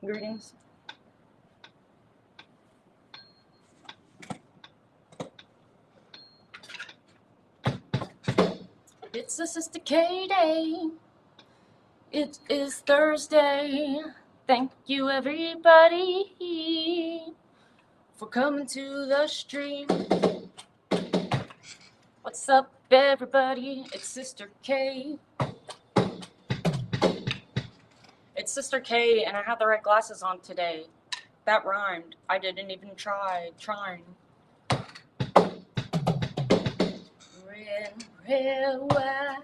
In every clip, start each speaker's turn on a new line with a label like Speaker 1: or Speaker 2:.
Speaker 1: Greetings. It's a Sister K day. It is Thursday. Thank you, everybody, for coming to the stream. What's up, everybody? It's Sister K. It's Sister K, and I have the right glasses on today. That rhymed. I didn't even try trying. Red wine.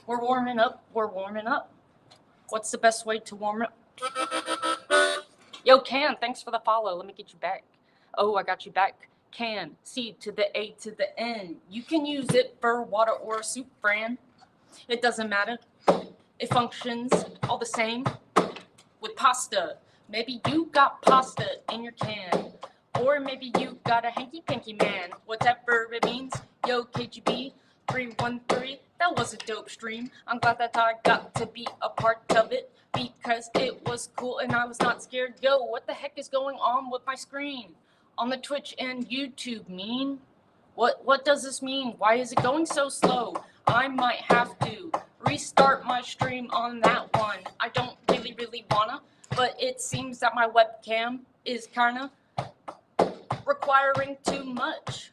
Speaker 1: We're warming up. What's the best way to warm up? Yo, Can, thanks for the follow. Let me get you back. Oh, I got you back. Can, C to the A to the N. You can use it for water or a soup brand. It doesn't matter. It functions all the same with pasta. Maybe you got pasta in your can. Or maybe you got a hanky-panky man. Whatever it means. Yo, KGB 313. That was a dope stream. I'm glad that I got to be a part of it, because it was cool and I was not scared. Yo, what the heck is going on with my screen on the Twitch and YouTube mean? What does this mean? Why is it going so slow? I might have to restart my stream on that one. I don't really wanna, but it seems that my webcam is kinda requiring too much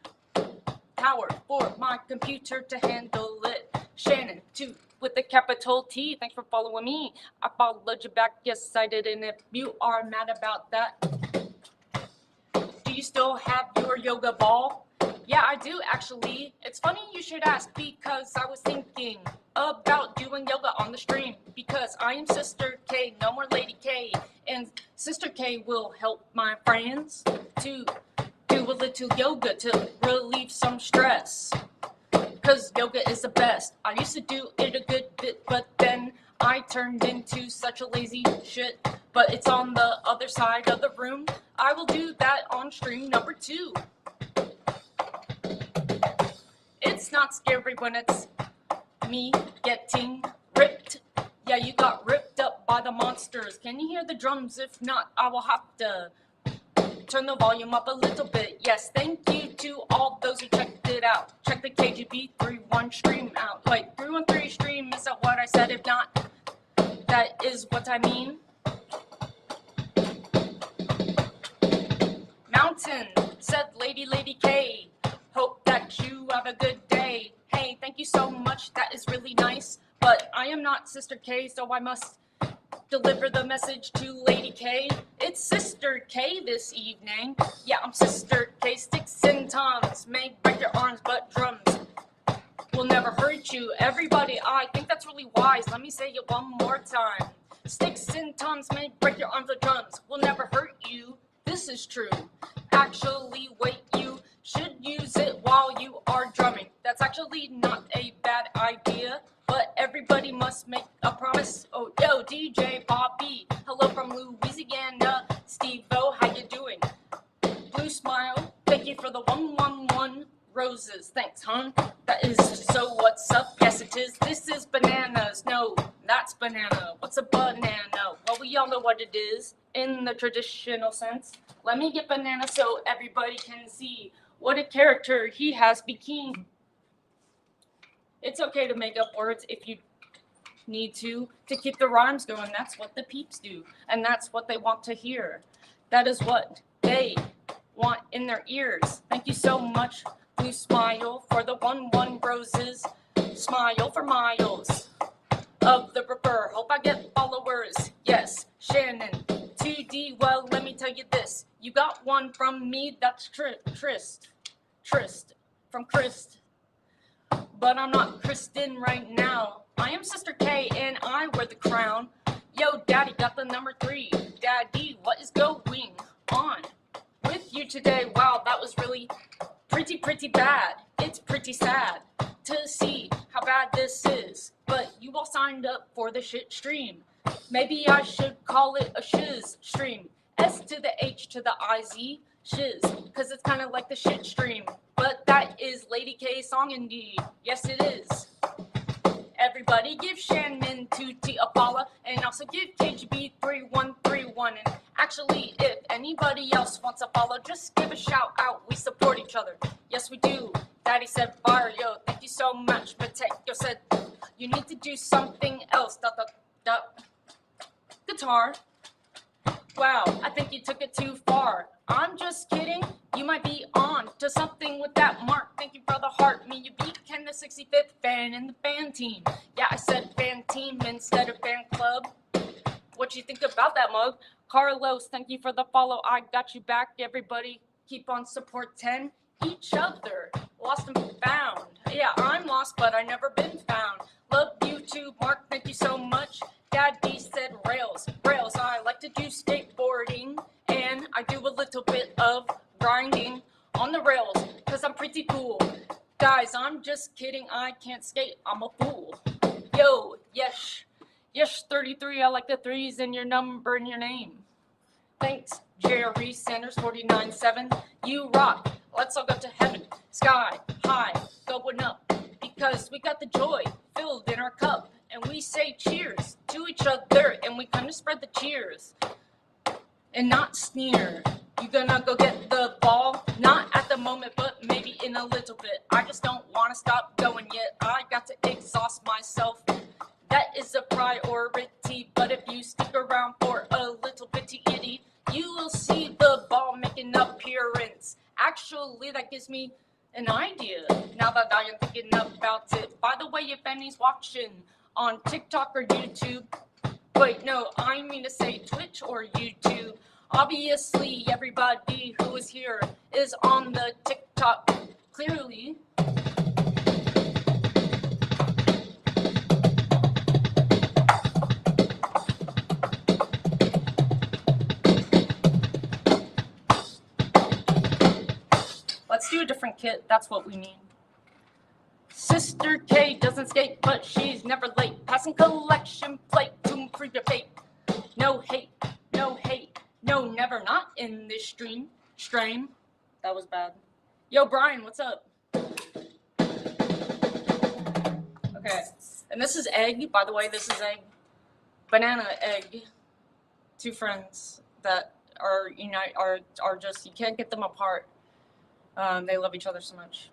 Speaker 1: power for my computer to handle it. Shannon, too, with a capital T. Thanks for following me. I followed you back. Yes, I did. And if you are mad about that, do you still have your yoga ball? Yeah, I do, actually. It's funny you should ask, because I was thinking about doing yoga on the stream, because I am Sister K, no more Lady K, and Sister K will help my friends to do a little yoga to relieve some stress, because yoga is the best. I used to do it a good bit, but then I turned into such a lazy shit. But it's on the other side of the room. I will do that on stream number 2. It's not scary when it's me getting ripped. Yeah, you got ripped up by the monsters. Can you hear the drums? If not, I will have to turn the volume up a little bit. Yes, thank you to all those who checked it out. Check the KGB 31 stream out. Wait, 313 stream, is that what I said? If not, that is what I mean. Mountain, said Lady K. Hope that you have a good day. Hey, thank you so much, that is really nice. But I am not Sister K, so I must deliver the message to Lady K. It's Sister K this evening. Yeah, I'm Sister K. Sticks and tongs may break your arms, but drums will never hurt you. Everybody, I think that's really wise. Let me say it one more time. Sticks and tongs may break your arms, but drums will never hurt you. This is true. Actually, wait, you should use it while you are drumming. That's actually not a bad idea. But everybody must make a promise. Oh, yo, DJ Bobby. Hello from Louisiana. Steve-O, how you doing? Blue Smile, thank you for the 111 roses. Thanks, hon. That is so what's up? Yes, it is. This is bananas. No, that's banana. What's a banana? Well, we all know what it is in the traditional sense. Let me get banana so everybody can see what a character he has become. It's okay to make up words if you need to keep the rhymes going. That's what the peeps do, and that's what they want to hear. That is what they want in their ears. Thank you so much, Blue Smile, for the 11 roses. Smile for miles of the river. Hope I get followers. Yes, Shannon, 2D. Well, let me tell you this. You got one from me. That's Trist from Christ. But I'm not Kristen right now. I am Sister K and I wear the crown. Yo, Daddy got the number 3. Daddy, what is going on with you today? Wow, that was really pretty bad. It's pretty sad to see how bad this is. But you all signed up for the shit stream. Maybe I should call it a shiz stream. S to the H to the I-Z, shiz. Because it's kind of like the shit stream. But that is Lady K's song indeed. Yes, it is. Everybody give Shannon 2T a follow, and also give KGB 3131. And actually, if anybody else wants a follow, just give a shout out. We support each other. Yes, we do. Daddy said fire, yo, thank you so much. Mateo said you need to do something else. Dot, dot, dot. Guitar. Wow, I think you took it too far. I'm just kidding. You might be on to something with that mark. Thank you for the heart. Me, you beat Ken, the 65th fan in the fan team. Yeah, I said fan team instead of fan club. What you think about that, mug? Carlos, thank you for the follow. I got you back. Everybody, keep on support 10 each other. Lost and found. Yeah, I'm lost, but I never been found. Love you too, Mark. Thank you so much. Daddy said rails. Rails, I like to do skateboarding, and I do a little bit of grinding on the rails, because I'm pretty cool. Guys, I'm just kidding. I can't skate. I'm a fool. Yo, yes. Yes, 33. I like the threes in your number and your name. Thanks, Jerry Sanders, 49-7. You rock. Let's all go to heaven. Sky high, going up, because we got the joy filled in our cup. And we say cheers to each other, and we kind of spread the cheers and not sneer. You gonna go get the ball? Not at the moment, but maybe in a little bit. I just don't want to stop going yet. I got to exhaust myself. That is a priority, but if you stick around for a little bitty itty, you will see the ball make an appearance. Actually, that gives me an idea, now that I am thinking about it. By the way, if any's watching on TikTok or YouTube, wait, no, I mean to say Twitch or YouTube. Obviously, everybody who is here is on the TikTok, clearly. Let's do a different kit. That's what we need. Sister K doesn't skate, but she's never late. Passing collection plate to improve your fate. No hate, no hate, no never. Not in this stream. That was bad. Yo, Brian, what's up? Okay, and this is egg. By the way, this is egg. Banana egg. Two friends that are just, you can't get them apart. They love each other so much.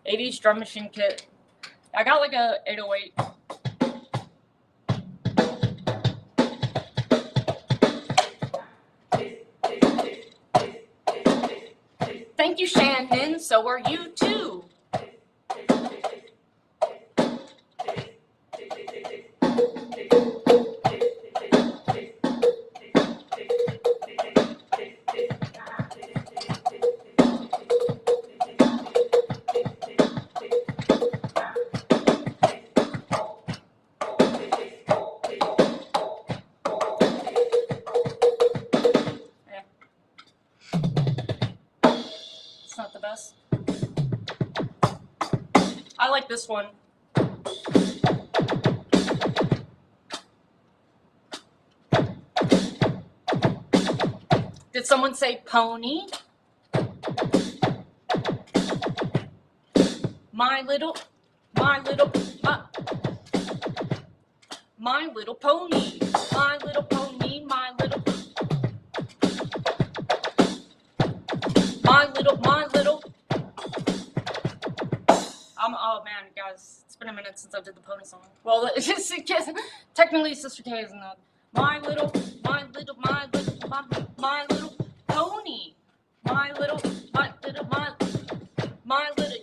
Speaker 1: 80s drum machine kit. I got like a 808. Thank you, Shannon. So are you too. Not the best. I like this one. Did someone say pony? My little pony. My little pony. My little. Oh man, guys, it's been a minute since I did the pony song. Well, it's just, technically Sister K isn't that. My little pony. My little,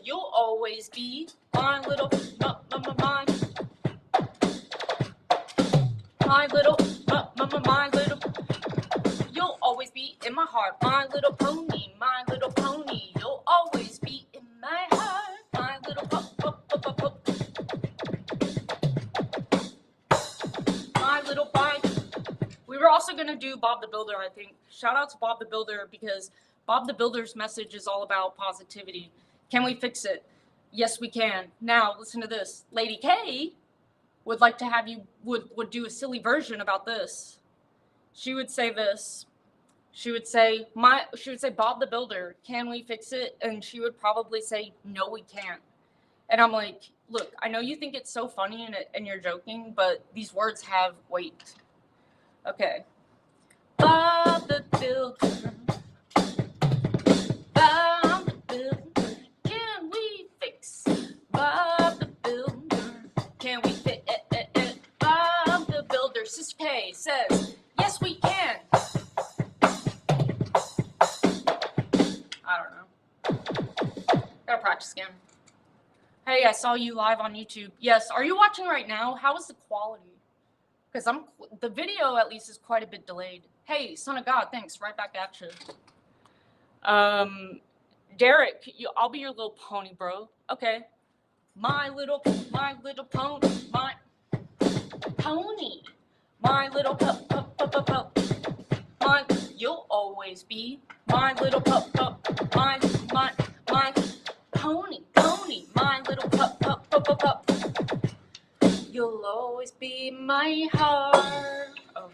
Speaker 1: you'll always be my little, my little, you'll always be in my heart. My little pony, you'll always be in my heart. My little my little bike. We were also gonna do Bob the Builder, I think. Shout out to Bob the Builder, because Bob the Builder's message is all about positivity. Can we fix it? Yes, we can. Now, listen to this. Lady K would like to have you, would do a silly version about this. She would say this. She would say, Bob the Builder, can we fix it? And she would probably say, no, we can't. And I'm like, look, I know you think it's so funny and you're joking, but these words have weight. Okay. Bob the Builder. Bob the Builder. Can we fix Bob the Builder? Can we fit it? Bob the Builder. Sister K says, yes, we can. I don't know. Gotta practice again. Hey, I saw you live on YouTube. Yes, are you watching right now? How is the quality? Because the video at least is quite a bit delayed. Hey, son of God, thanks. Right back at you. Derek, I'll be your little pony, bro. Okay. My little pony, my pony, my little pup. You'll always be my little pup, my pony, my little pup. You'll always be my heart. Oh.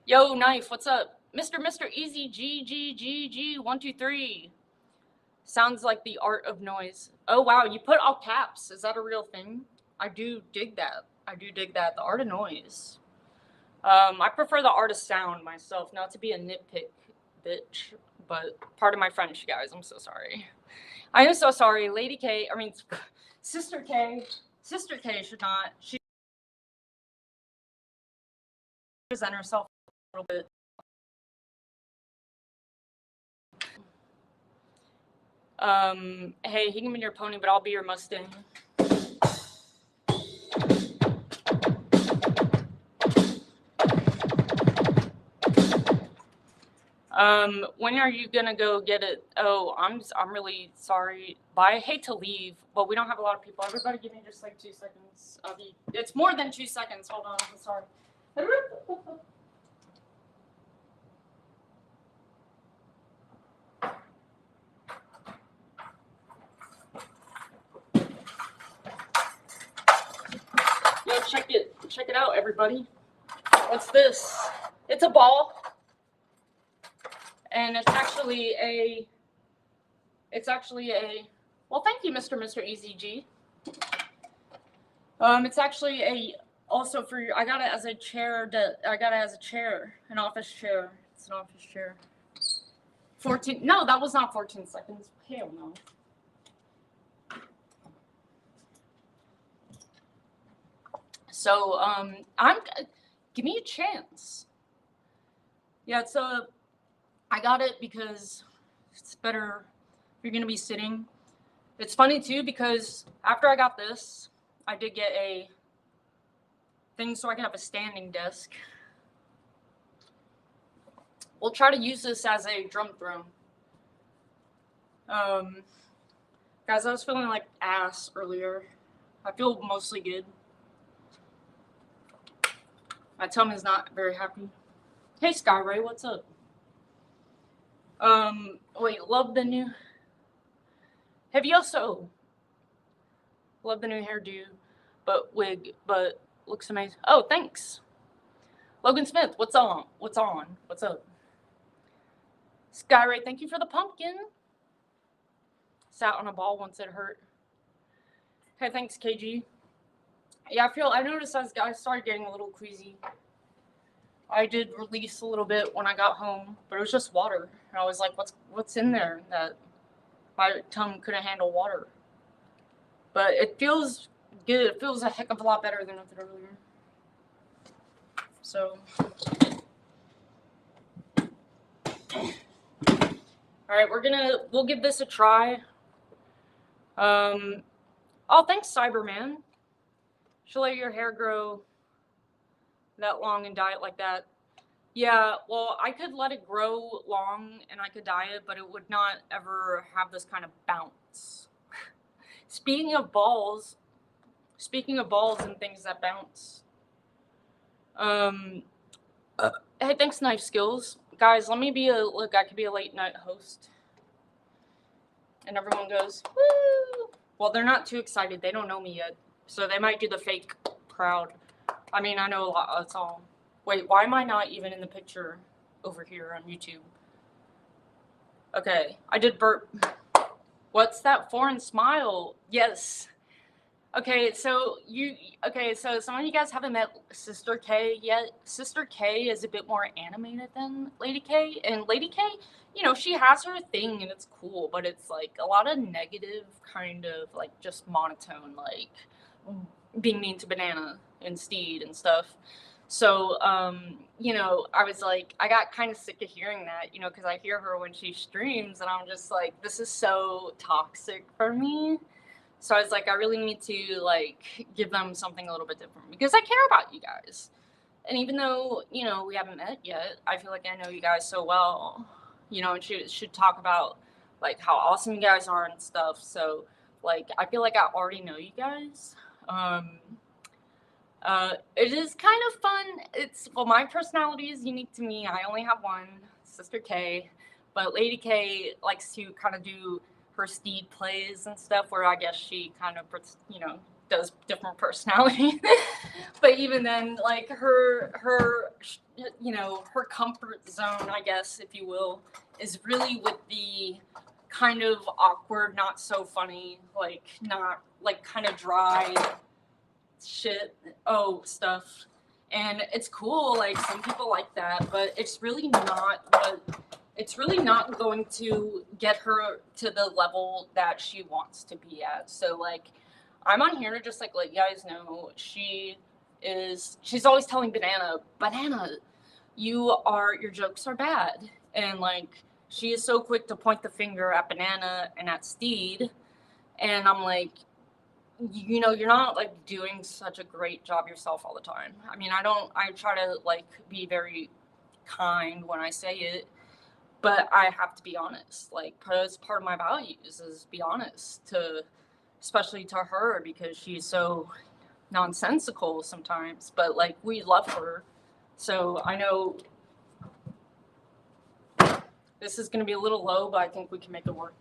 Speaker 1: Yo, Knife, what's up? Mr. Easy G 123. Sounds like the art of noise. Oh wow, you put all caps. Is that a real thing? I do dig that. The art of noise. I prefer the art of sound myself, not to be a nitpick bitch, but part of my French, guys. I'm so sorry. I am so sorry. Lady K, I mean, Sister K should not. She present herself a little bit. Hey, he can be your pony, but I'll be your Mustang. When are you gonna go get it? Oh, I'm really sorry, but I hate to leave, but we don't have a lot of people. Everybody give me just like 2 seconds. It's more than 2 seconds. Hold on, I'm sorry. Yo, check it out, everybody. What's this? It's a ball. And it's actually a, well, thank you, Mr. Easy G. It's actually also for, I got it as a chair, an office chair. It's an office chair. 14, no, that was not 14 seconds. Hell no. So, give me a chance. Yeah, so I got it because it's better if you're going to be sitting. It's funny too, because after I got this, I did get a thing so I can have a standing desk. We'll try to use this as a drum throne. Guys, I was feeling like ass earlier. I feel mostly good. My tummy's not very happy. Hey, Skyray, what's up? Wait, love the new... Have you also... Love the new hairdo, but wig, but looks amazing. Oh, thanks. Logan Smith, what's on? What's up? Skyray, thank you for the pumpkin. Sat on a ball once it hurt. Hey, thanks, KG. Yeah, I noticed as I started getting a little queasy. I did release a little bit when I got home, but it was just water. And I was like, what's in there that my tongue couldn't handle water? But it feels good. It feels a heck of a lot better than it did earlier. So, all right, we'll give this a try. Oh, thanks, Cyberman. Should let your hair grow that long and dye it like that. Yeah, well, I could let it grow long and I could dye it, but it would not ever have this kind of bounce. Speaking of balls and things that bounce. Hey, thanks, Knife Skills. Guys, I could be a late night host. And everyone goes, woo! Well, they're not too excited. They don't know me yet. So they might do the fake crowd. I mean, I know a lot. That's all. Wait, why am I not even in the picture over here on YouTube? Okay, I did burp. What's that foreign smile? Yes. Okay, so some of you guys haven't met Sister K yet. Sister K is a bit more animated than Lady K, and Lady K, she has her thing and it's cool, but it's like a lot of negative kind of like just monotone, like being mean to Banana and Steed and stuff. So, I was like, I got kind of sick of hearing that, because I hear her when she streams, and I'm just like, this is so toxic for me. So I was like, I really need to like give them something a little bit different because I care about you guys. And even though, we haven't met yet, I feel like I know you guys so well, and should talk about like how awesome you guys are and stuff. So like I feel like I already know you guys. It is kind of fun. My personality is unique to me. I only have one, Sister K, but Lady K likes to kind of do her Steed plays and stuff, where I guess she kind of, does different personality. But even then, like her comfort zone, I guess, if you will, is really with the kind of awkward, not so funny, like not like kind of dry stuff. And it's cool, like some people like that, but it's really not going to get her to the level that she wants to be at. So like I'm on here to just like let you guys know she's always telling Banana, your jokes are bad. And like she is so quick to point the finger at Banana and at Steed. And I'm like, you're not like doing such a great job yourself all the time. I mean, I try to like be very kind when I say it, but I have to be honest. Like, because part of my values is be honest especially to her, because she's so nonsensical sometimes, but like we love her. So I know this is going to be a little low, but I think we can make it work.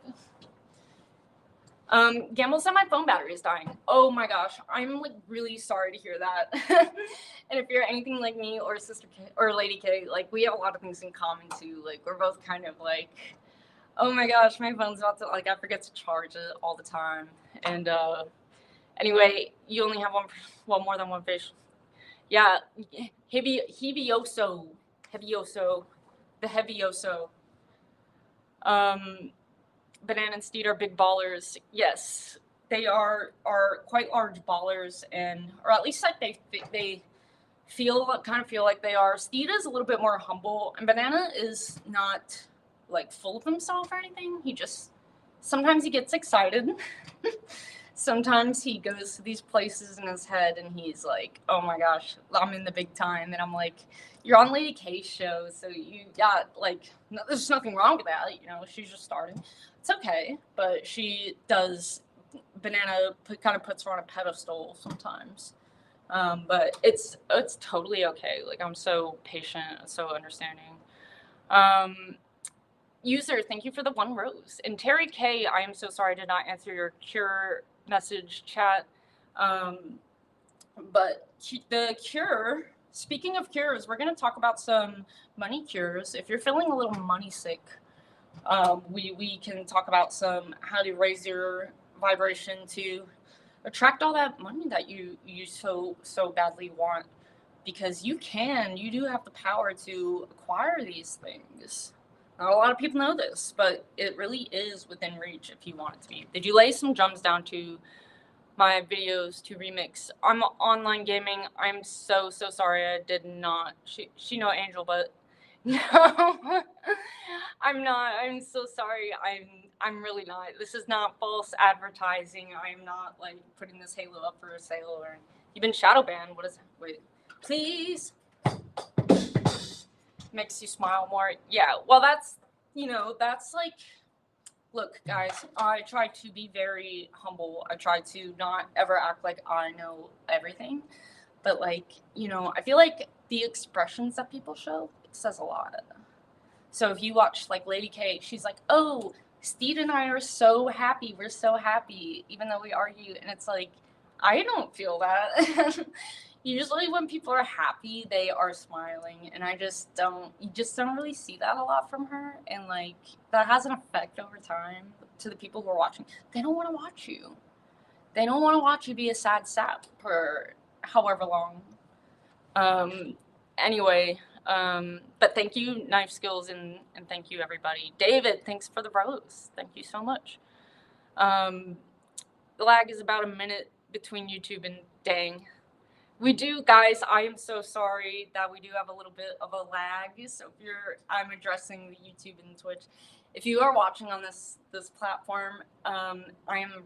Speaker 1: Gamble said my phone battery is dying. Oh my gosh, I'm like really sorry to hear that. And if you're anything like me or Sister K or Lady K, like we have a lot of things in common too. Like we're both kind of like, oh my gosh, my phone's about to, like, I forget to charge it all the time. And anyway, you only have more than one fish. Yeah, Hevioso, the Hevioso. Banana and Steed are big ballers. Yes, they are quite large ballers, or at least like they kind of feel like they are. Steed is a little bit more humble, and Banana is not like full of himself or anything. Sometimes he gets excited. Sometimes he goes to these places in his head and he's like, oh my gosh, I'm in the big time. And I'm like, you're on Lady K's show, so you got like, there's nothing wrong with that. She's just starting. It's okay. But Banana kind of puts her on a pedestal sometimes. But it's totally okay. Like, I'm so patient and so understanding. User, thank you for the 1 rose. And Terry K, I am so sorry I did not answer your cure message chat. But the cure, speaking of cures, we're going to talk about some money cures. If you're feeling a little money sick, we can talk about how to raise your vibration to attract all that money that you so badly want, because you do have the power to acquire these things. Not a lot of people know this, but it really is within reach if you want it to be. Did you lay some drums down to my videos to remix? I'm online gaming. I'm so sorry I did not. She know Angel, but no, I'm not. I'm so sorry. I'm really not. This is not false advertising. I'm not like putting this Halo up for sale or. You've been shadow banned. What is? Wait, please. Makes you smile more. Yeah, well, that's like, look, guys, I try to be very humble. I try to not ever act like I know everything, but like, I feel like the expressions that people show, it says a lot. So if you watch like Lady K, she's like, oh, Steed and I are so happy. We're so happy, even though we argue. And it's like, I don't feel that. Usually when people are happy, they are smiling, and you just don't really see that a lot from her, and like that has an effect over time to the people who are watching. They don't want to watch you. They don't want to watch you be a sad sap for however long. Um, anyway, but thank you, Knife Skills, and thank you, everybody. David, thanks for the rose. Thank you so much. The lag is about a minute between YouTube and dang. We do, guys. I am so sorry that we do have a little bit of a lag. So if I'm addressing the YouTube and Twitch. If you are watching on this platform, I am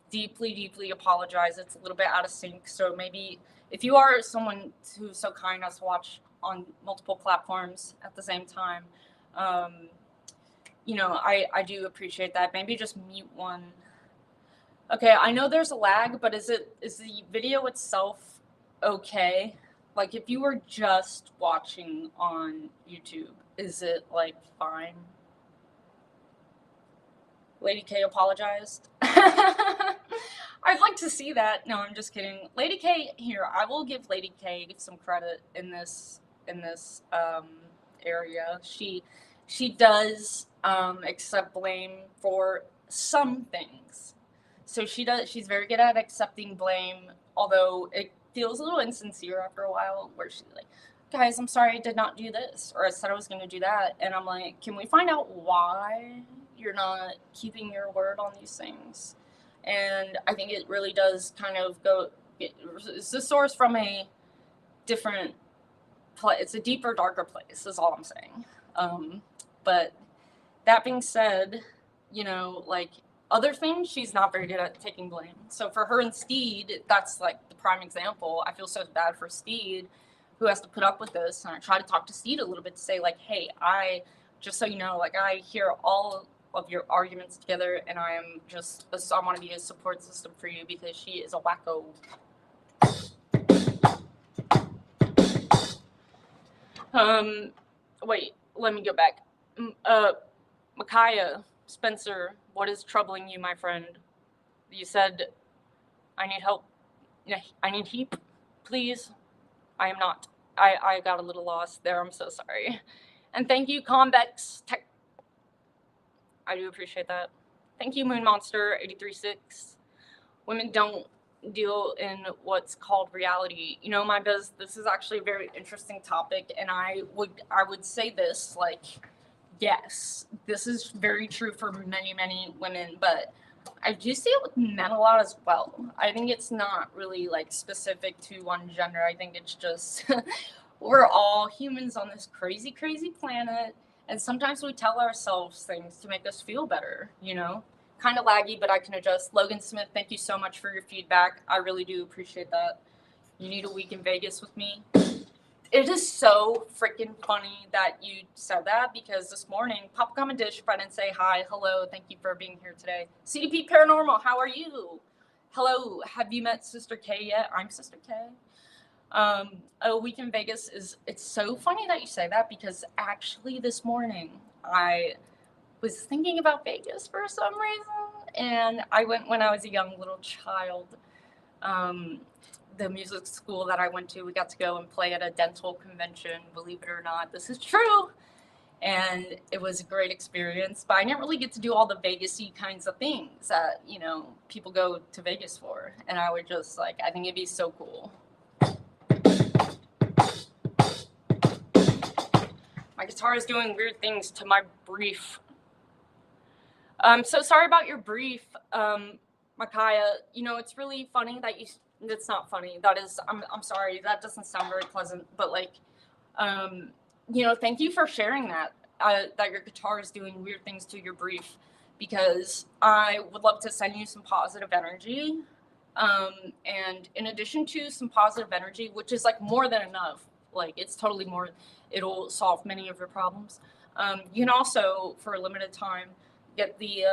Speaker 1: deeply apologize. It's a little bit out of sync. So maybe if you are someone who's so kind as to watch on multiple platforms at the same time, you know, I do appreciate that. Maybe just mute one. Okay, I know there's a lag, but is the video itself okay? Like if you were just watching on YouTube, is it like fine? Lady K apologized. I'd like to see that. No, I'm just kidding. Lady K, here, I will give Lady K some credit in this area. She does accept blame for some things. So she's very good at accepting blame, although it feels a little insincere after a while, where she's like, guys, I'm sorry I did not do this, or I said I was going to do that. And I'm like, can we find out why you're not keeping your word on these things? And I think it really does kind of it's the source from a different place. It's a deeper, darker place, is all I'm saying. But that being said, you know, like other things, she's not very good at taking blame. So for her and Steed, that's like the prime example. I feel so bad for Steed, who has to put up with this. And I try to talk to Steed a little bit to say, like, hey, just so you know, like, I hear all of your arguments together, and I want to be a support system for you because she is a wacko. Wait, let me go back. Micaiah, Spencer, what is troubling you, my friend? You said, I need help. I need heap, please. I am not. I got a little lost there. I'm so sorry. And thank you, Convex Tech. I do appreciate that. Thank you, Moon Monster 836. Women don't deal in what's called reality. You know, this is actually a very interesting topic, and I would say this, like, yes, this is very true for many women, but I do see it with men a lot as well. I think it's not really like specific to one gender. I think it's just we're all humans on this crazy planet, and sometimes we tell ourselves things to make us feel better, you know? Kind of laggy, but I can adjust. Logan Smith, thank you so much for your feedback. I really do appreciate that. You need a week in Vegas with me. It is so freaking funny that you said that, because this morning, Pop Come and Dish, if I didn't say hi, hello, thank you for being here today. CDP Paranormal, how are you? Hello, have you met Sister K yet? I'm Sister K. A week in Vegas it's so funny that you say that, because actually this morning I was thinking about Vegas for some reason, and I went when I was a young little child. The music school that I went to, we got to go and play at a dental convention, believe it or not. This is true. And it was a great experience, but I didn't really get to do all the Vegas-y kinds of things that, you know, people go to Vegas for. And I would just, like, I think it'd be so cool. My guitar is doing weird things to my brief. I'm so sorry about your brief, Micaiah. You know, it's really funny that it's not funny. That is, I'm sorry. That doesn't sound very pleasant, but like, you know, thank you for sharing that, that your guitar is doing weird things to your brief, because I would love to send you some positive energy. And in addition to some positive energy, which is like more than enough, like it's totally more, it'll solve many of your problems. You can also, for a limited time, get the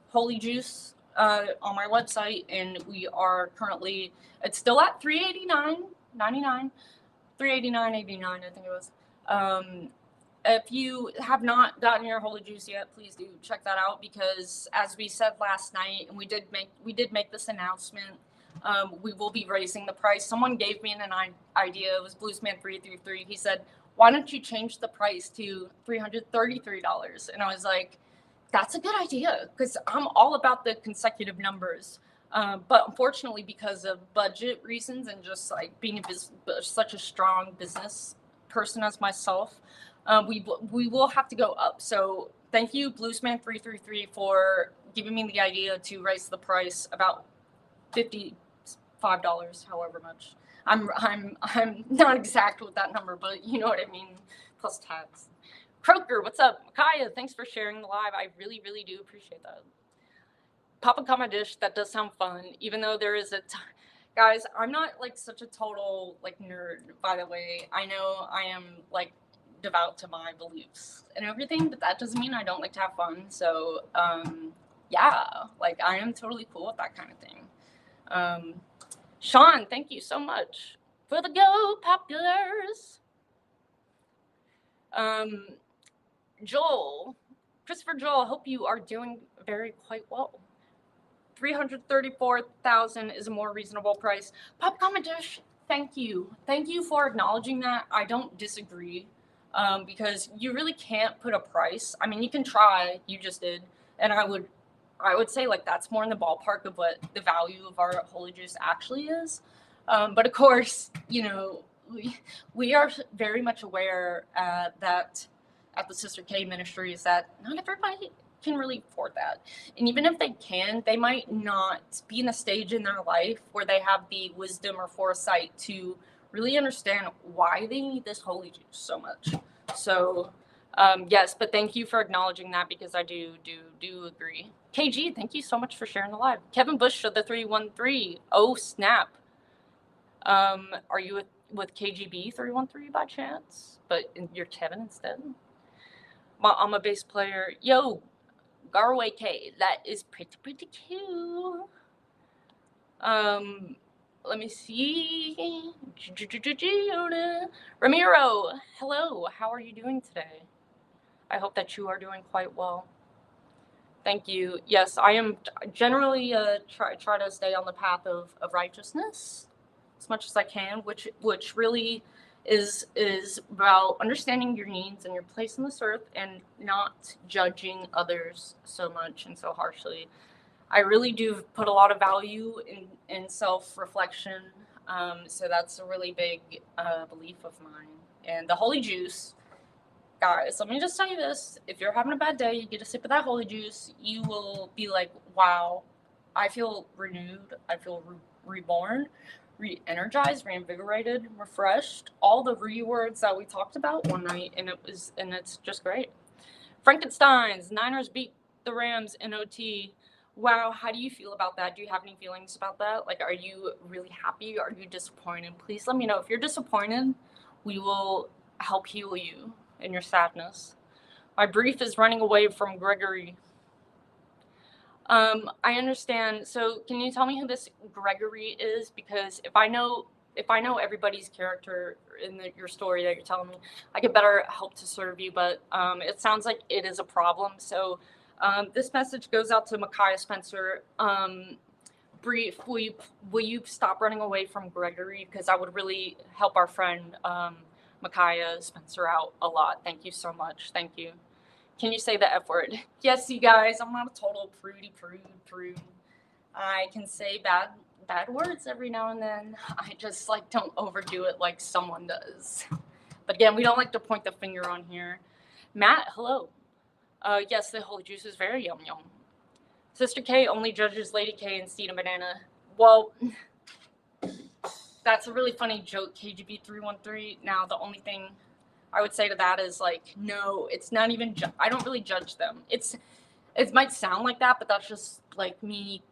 Speaker 1: holy juice on my website, and we are currently, it's still at $389.99, $389.89, I think it was. If you have not gotten your holy juice yet, please do check that out, because as we said last night, and we did make this announcement, we will be raising the price. Someone gave me an idea. It was Bluesman333. He said, why don't you change the price to $333? And I was like, that's a good idea, because I'm all about the consecutive numbers. But unfortunately, because of budget reasons and just like being such a strong business person as myself, we will have to go up. So thank you, Bluesman333, for giving me the idea to raise the price about $55, however much. I'm not exact with that number, but you know what I mean, plus tax. Croker, what's up? Micaiah, thanks for sharing the live. I really, really do appreciate that. Papa Kama Dish, that does sound fun, even though there is guys, I'm not like such a total like nerd, by the way. I know I am like devout to my beliefs and everything, but that doesn't mean I don't like to have fun. So yeah, like I am totally cool with that kind of thing. Sean, thank you so much for the Go Populars. Joel, Christopher Joel, hope you are doing quite well. 334,000 is a more reasonable price. Pop Dish, thank you. Thank you for acknowledging that. I don't disagree, because you really can't put a price. I mean, you can try, you just did. And I would say like that's more in the ballpark of what the value of our holy juice actually is. But of course, you know, we are very much aware that at the Sister K Ministries that not everybody can really afford that. And even if they can, they might not be in a stage in their life where they have the wisdom or foresight to really understand why they need this holy juice so much. So yes, but thank you for acknowledging that, because I do agree. KG, thank you so much for sharing the live. Kevin Bush of the 313. Oh snap. Are you with KGB 313 by chance? But you're Kevin instead? I'm a bass player. Yo, Garway K, that is pretty cute. Let me see. Ramiro, hello. How are you doing today? I hope that you are doing quite well. Thank you. Yes, I am generally try to stay on the path of righteousness as much as I can, which really is about understanding your needs and your place in this earth and not judging others so much and so harshly. I really do put a lot of value in self-reflection, so that's a really big belief of mine. And the holy juice, guys, let me just tell you this: if you're having a bad day, you get a sip of that holy juice, you will be like, wow, I feel renewed, I feel reborn, re-energized, reinvigorated, refreshed, all the words that we talked about one night, and it's just great. Frankenstein's Niners beat the Rams in OT. Wow, how do you feel about that? Do you have any feelings about that? Like, are you really happy? Are you disappointed? Please let me know. If you're disappointed, we will help heal you in your sadness. My brief is running away from Gregory. I understand. So can you tell me who this Gregory is? Because if I know everybody's character in your story that you're telling me, I could better help to serve you. But it sounds like it is a problem. So this message goes out to Micaiah Spencer. Brief, will you stop running away from Gregory? Because I would really help our friend Micaiah Spencer out a lot. Thank you so much. Thank you. Can you say the F word? Yes, you guys, I'm not a total prude. I can say bad words every now and then. I just like don't overdo it like someone does. But again, we don't like to point the finger on here. Matt, hello. Yes, the holy juice is very yum. Sister K only judges Lady K and Steena Banana. Well, that's a really funny joke, KGB 313. Now, the only thing I would say to that is like, no, it's not even, I don't really judge them. It might sound like that, but that's just like me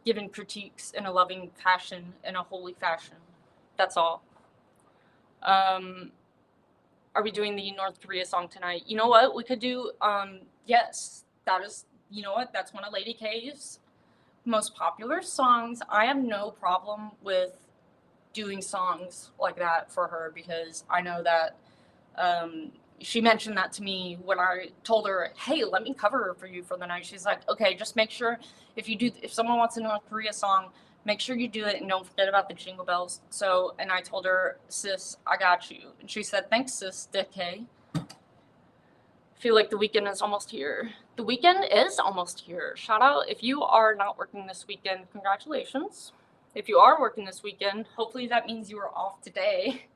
Speaker 1: giving critiques in a loving fashion, in a holy fashion. That's all. Are we doing the North Korea song tonight? You know what? We could do, yes, that is, you know what? That's one of Lady K's most popular songs. I have no problem with doing songs like that for her, because I know that she mentioned that to me when I told her, hey, let me cover her for you for the night. She's like, okay, just make sure if someone wants a North Korea song, make sure you do it and don't forget about the jingle bells. So, and I told her, sis, I got you. And she said, thanks, sis, DK. Feel like the weekend is almost here. The weekend is almost here. Shout out if you are not working this weekend, congratulations. If you are working this weekend, hopefully that means you are off today,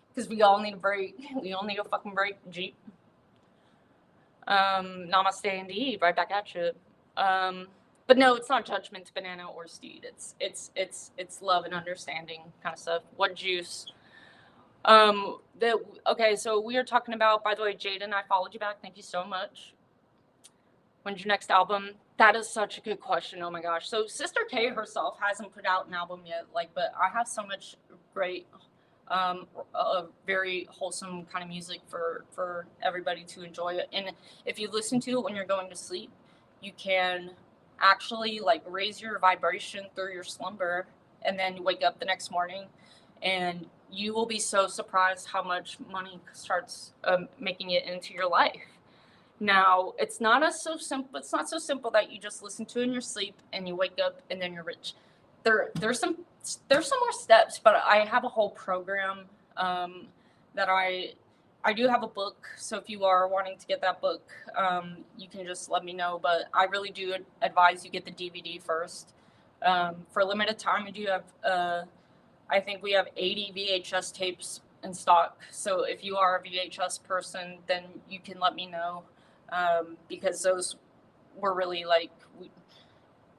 Speaker 1: because we all need a break. We all need a fucking break, Jeep. Namaste indeed, right back at you. But no, it's not judgment to Banana or Steed. It's love and understanding kind of stuff. What juice? Okay, so we are talking about, by the way, Jaden, I followed you back. Thank you so much. When's your next album? That is such a good question. Oh my gosh. So Sister K herself hasn't put out an album yet, but I have so much great, very wholesome kind of music for everybody to enjoy it. And if you listen to it when you're going to sleep, you can actually raise your vibration through your slumber, and then you wake up the next morning and you will be so surprised how much money starts making it into your life. Now, it's not so simple. It's not so simple that you just listen to it in your sleep and you wake up and then you're rich. There's some more steps, but I have a whole program that I do have a book. So if you are wanting to get that book, you can just let me know. But I really do advise you get the DVD first. For a limited time, we do have. I think we have 80 VHS tapes in stock. So if you are a VHS person, then you can let me know, because those were really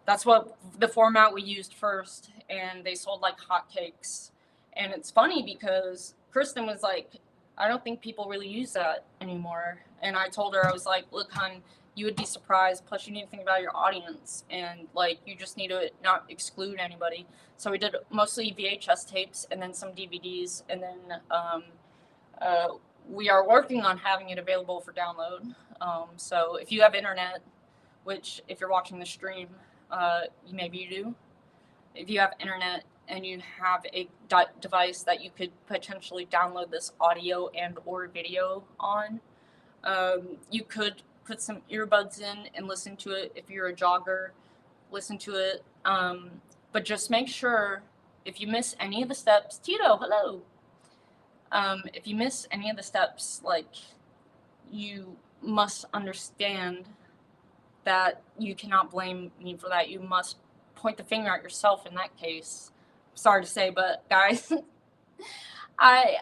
Speaker 1: that's what the format we used first, and they sold like hotcakes. And it's funny because Kristen was like, I don't think people really use that anymore. And I told her, I was like, look, hon, you would be surprised. Plus, you need to think about your audience, and you just need to not exclude anybody. So we did mostly VHS tapes and then some DVDs, and then we are working on having it available for download. So if you have internet, which if you're watching the stream, maybe you do. If you have internet and you have a device that you could potentially download this audio and or video on, you could put some earbuds in and listen to it. If you're a jogger, listen to it. But just make sure, if you miss any of the steps, Tito, hello. If you miss any of the steps, you must understand that you cannot blame me for that. You must point the finger at yourself in that case. Sorry to say, but guys, I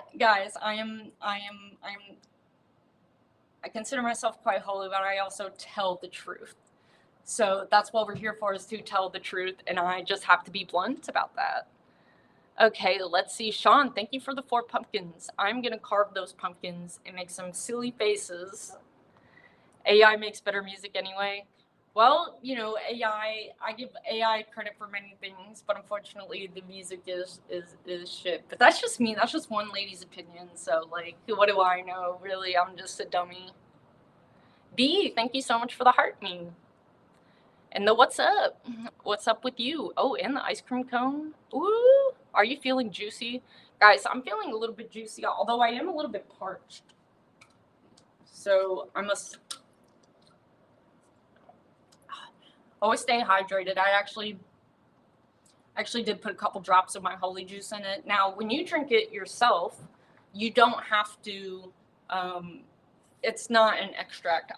Speaker 1: consider myself quite holy, but I also tell the truth. So that's what we're here for, is to tell the truth, and I just have to be blunt about that. Okay, let's see. Sean, thank you for the 4 pumpkins. I'm going to carve those pumpkins and make some silly faces. AI makes better music anyway. Well, AI, I give AI credit for many things, but unfortunately the music is shit. But that's just me. That's just one lady's opinion. So, what do I know? Really, I'm just a dummy. B, thank you so much for the heart meme. And the what's up? What's up with you? Oh, and the ice cream cone. Ooh, are you feeling juicy? Guys, I'm feeling a little bit juicy, although I am a little bit parched. So I must always stay hydrated. I actually did put a couple drops of my holy juice in it. Now, when you drink it yourself, you don't have to, it's not an extract.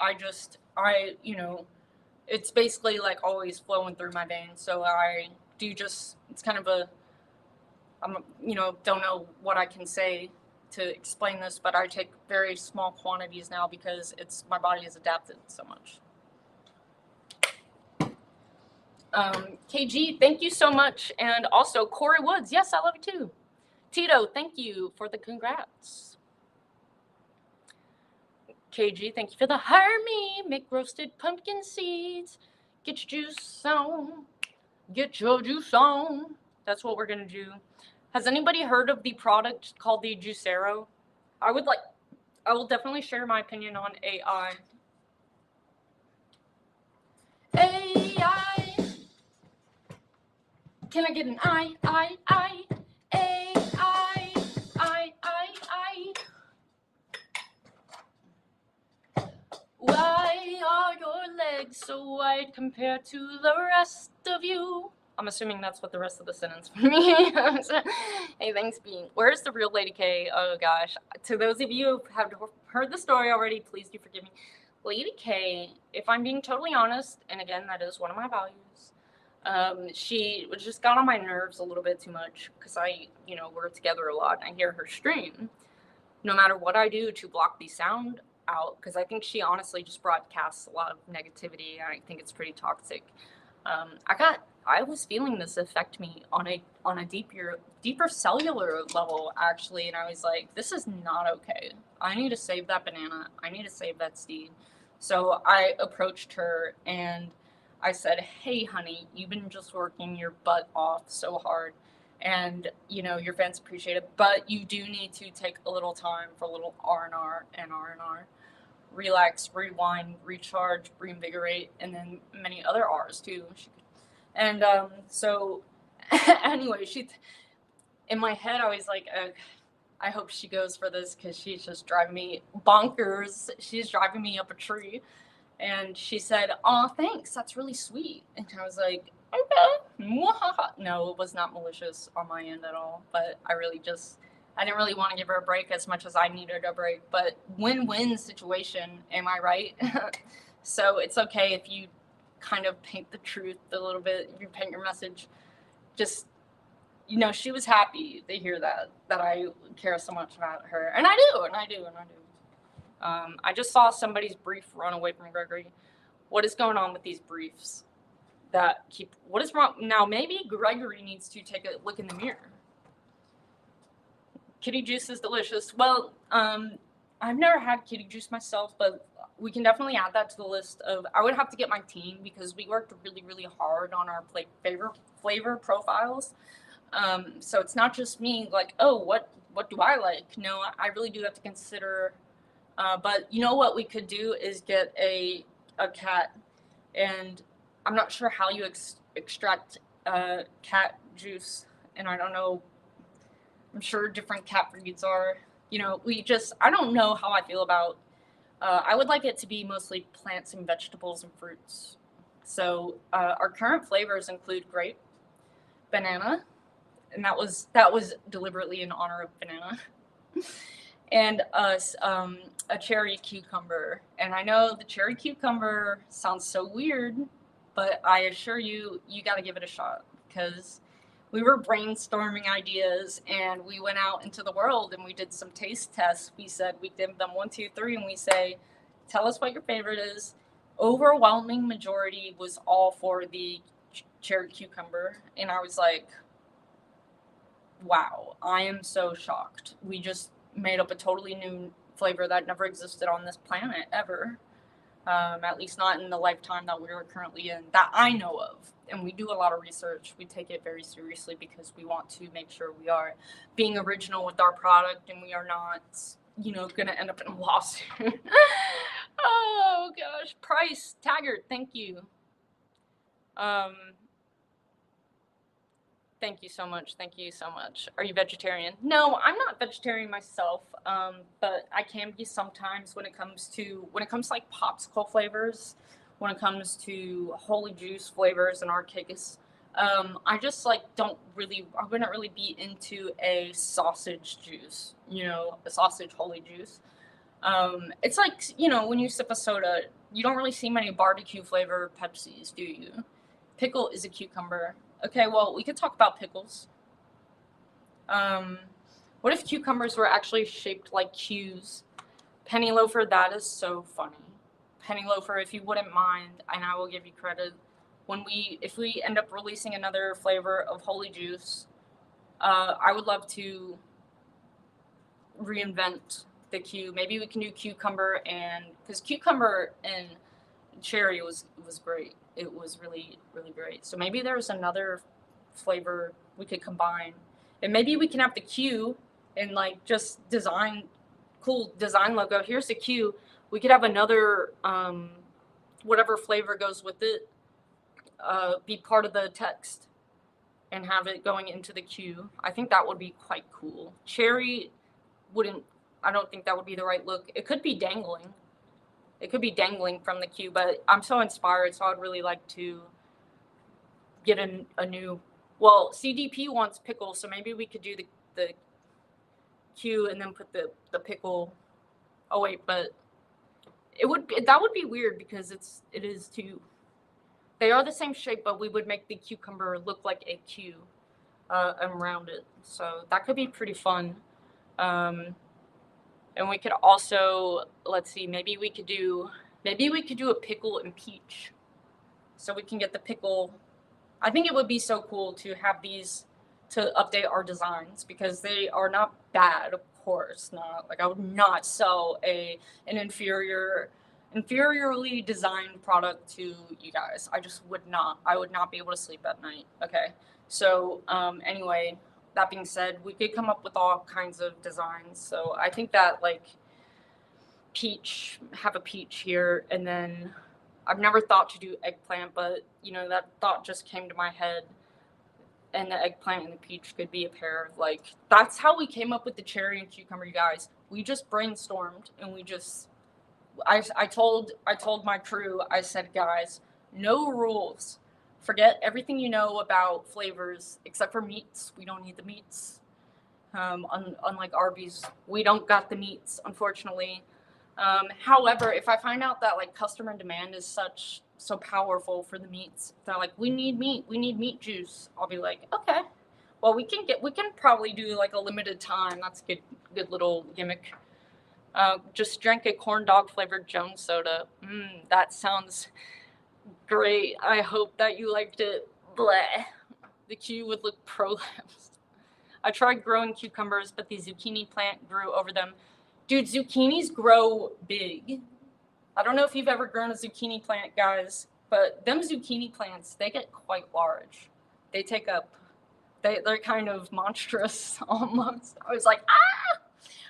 Speaker 1: It's basically always flowing through my veins. So I do it's kind of don't know what I can say to explain this, but I take very small quantities now because my body has adapted so much. KG, thank you so much. And also Corey Woods. Yes, I love you too. Tito, thank you for the congrats. KG, thank you for the Hermie. Make roasted pumpkin seeds. Get your juice on. Get your juice on. That's what we're going to do. Has anybody heard of the product called the Juicero? I will definitely share my opinion on AI. AI. Can I get an I? AI. Why are your legs so wide compared to the rest of you? I'm assuming that's what the rest of the sentence for me. Hey, thanks, Bean. Where's the real Lady K? Oh gosh. To those of you who have heard the story already, please do forgive me. Lady K, if I'm being totally honest, and again, that is one of my values, she just got on my nerves a little bit too much because we're together a lot and I hear her stream. No matter what I do to block the sound out, because I think she honestly just broadcasts a lot of negativity and I think it's pretty toxic. I was feeling this affect me on a deeper cellular level actually, and I was like, this is not okay. I need to save that banana. I need to save that steed. So I approached her and I said, hey honey, you've been just working your butt off so hard and your fans appreciate it, but you do need to take a little time for a little R&R and R&R. Relax, rewind, recharge, reinvigorate, and then many other R's too. And so anyway, in my head I was like, I hope she goes for this because she's just driving me bonkers. She's driving me up a tree. And she said, "Aw, thanks, that's really sweet." And I was like, okay. No, it was not malicious on my end at all, but I didn't really want to give her a break as much as I needed a break. But win-win situation, am I right? So it's okay if you kind of paint the truth a little bit, if you paint your message. Just, she was happy to hear that I care so much about her. And I do. I just saw somebody's brief run away from Gregory. What is going on with these briefs what is wrong? Now, maybe Gregory needs to take a look in the mirror. Kitty juice is delicious. Well, I've never had kitty juice myself, but we can definitely add that to the list of, I would have to get my team because we worked really, really hard on our flavor profiles. So it's not just me like, oh, what do I like? No, I really do have to consider. But you know what we could do is get a cat, and I'm not sure how you extract cat juice, and I don't know. I'm sure different cat breeds are. I don't know how I feel about. I would like it to be mostly plants and vegetables and fruits. So our current flavors include grape, banana, and that was deliberately in honor of banana. And a cherry cucumber. And I know the cherry cucumber sounds so weird, but I assure you, you got to give it a shot because we were brainstorming ideas and we went out into the world and we did some taste tests. We said, we did them 1, 2, 3, and we say, tell us what your favorite is. Overwhelming majority was all for the cherry cucumber. And I was like, wow, I am so shocked. We just made up a totally new flavor that never existed on this planet ever, at least not in the lifetime that we're currently in, that I know of. And we do a lot of research. We take it very seriously because we want to make sure we are being original with our product and we are not, going to end up in a lawsuit. Oh gosh. Price Taggart, thank you. Thank you so much. Thank you so much. Are you vegetarian? No, I'm not vegetarian myself, but I can be sometimes when it comes to like popsicle flavors, when it comes to holy juice flavors in our cakes. I just I wouldn't really be into a sausage juice, a sausage holy juice. It's like, when you sip a soda, you don't really see many barbecue flavor Pepsis, do you? Pickle is a cucumber. Okay, well, we could talk about pickles. What if cucumbers were actually shaped like Q's? Penny Loafer, that is so funny. Penny Loafer, if you wouldn't mind, and I will give you credit, if we end up releasing another flavor of Holy Juice, I would love to reinvent the Q. Maybe we can do cucumber because cucumber and cherry was great. It was really, really great. So maybe there's another flavor we could combine. And maybe we can have the Q and just cool design logo. Here's the Q. We could have another, whatever flavor goes with it, be part of the text and have it going into the Q. I think that would be quite cool. Cherry I don't think that would be the right look. It could be dangling. It could be dangling from the Q, but I'm so inspired, so I'd really like to get a new. Well, CDP wants pickle, so maybe we could do the Q and then put the pickle. Oh wait, but that would be weird because it is two. They are the same shape, but we would make the cucumber look like a Q and round it. So that could be pretty fun. And we could also, let's see, maybe we could do a pickle and peach. So we can get the pickle. I think it would be so cool to have these to update our designs because they are not bad, of course not. Like I would not sell an inferiorly designed product to you guys. I just would not. I would not be able to sleep at night. Okay. So anyway, that being said, we could come up with all kinds of designs. So I think that like have a peach here, and then I've never thought to do eggplant, but you know, that thought just came to my head. And the eggplant and the peach could be a pair. Like that's how we came up with the cherry and cucumber, you guys. We just brainstormed and I told my crew, I said, guys, no rules. Forget everything you know about flavors except for meats. We don't need the meats. Unlike Arby's, we don't got the meats, unfortunately. However, if I find out that like customer demand is so powerful for the meats, they're like, we need meat juice. I'll be like, okay, well we can probably do like a limited time. That's a good little gimmick. Just drank a corn dog flavored Jones soda. That sounds great. I hope that you liked it. Bleh. The Q would look prolapsed. I tried growing cucumbers, but the zucchini plant grew over them. Dude, zucchinis grow big. I don't know if you've ever grown a zucchini plant, guys, but them zucchini plants, they get quite large. They take up, they're kind of monstrous almost. I was like, ah!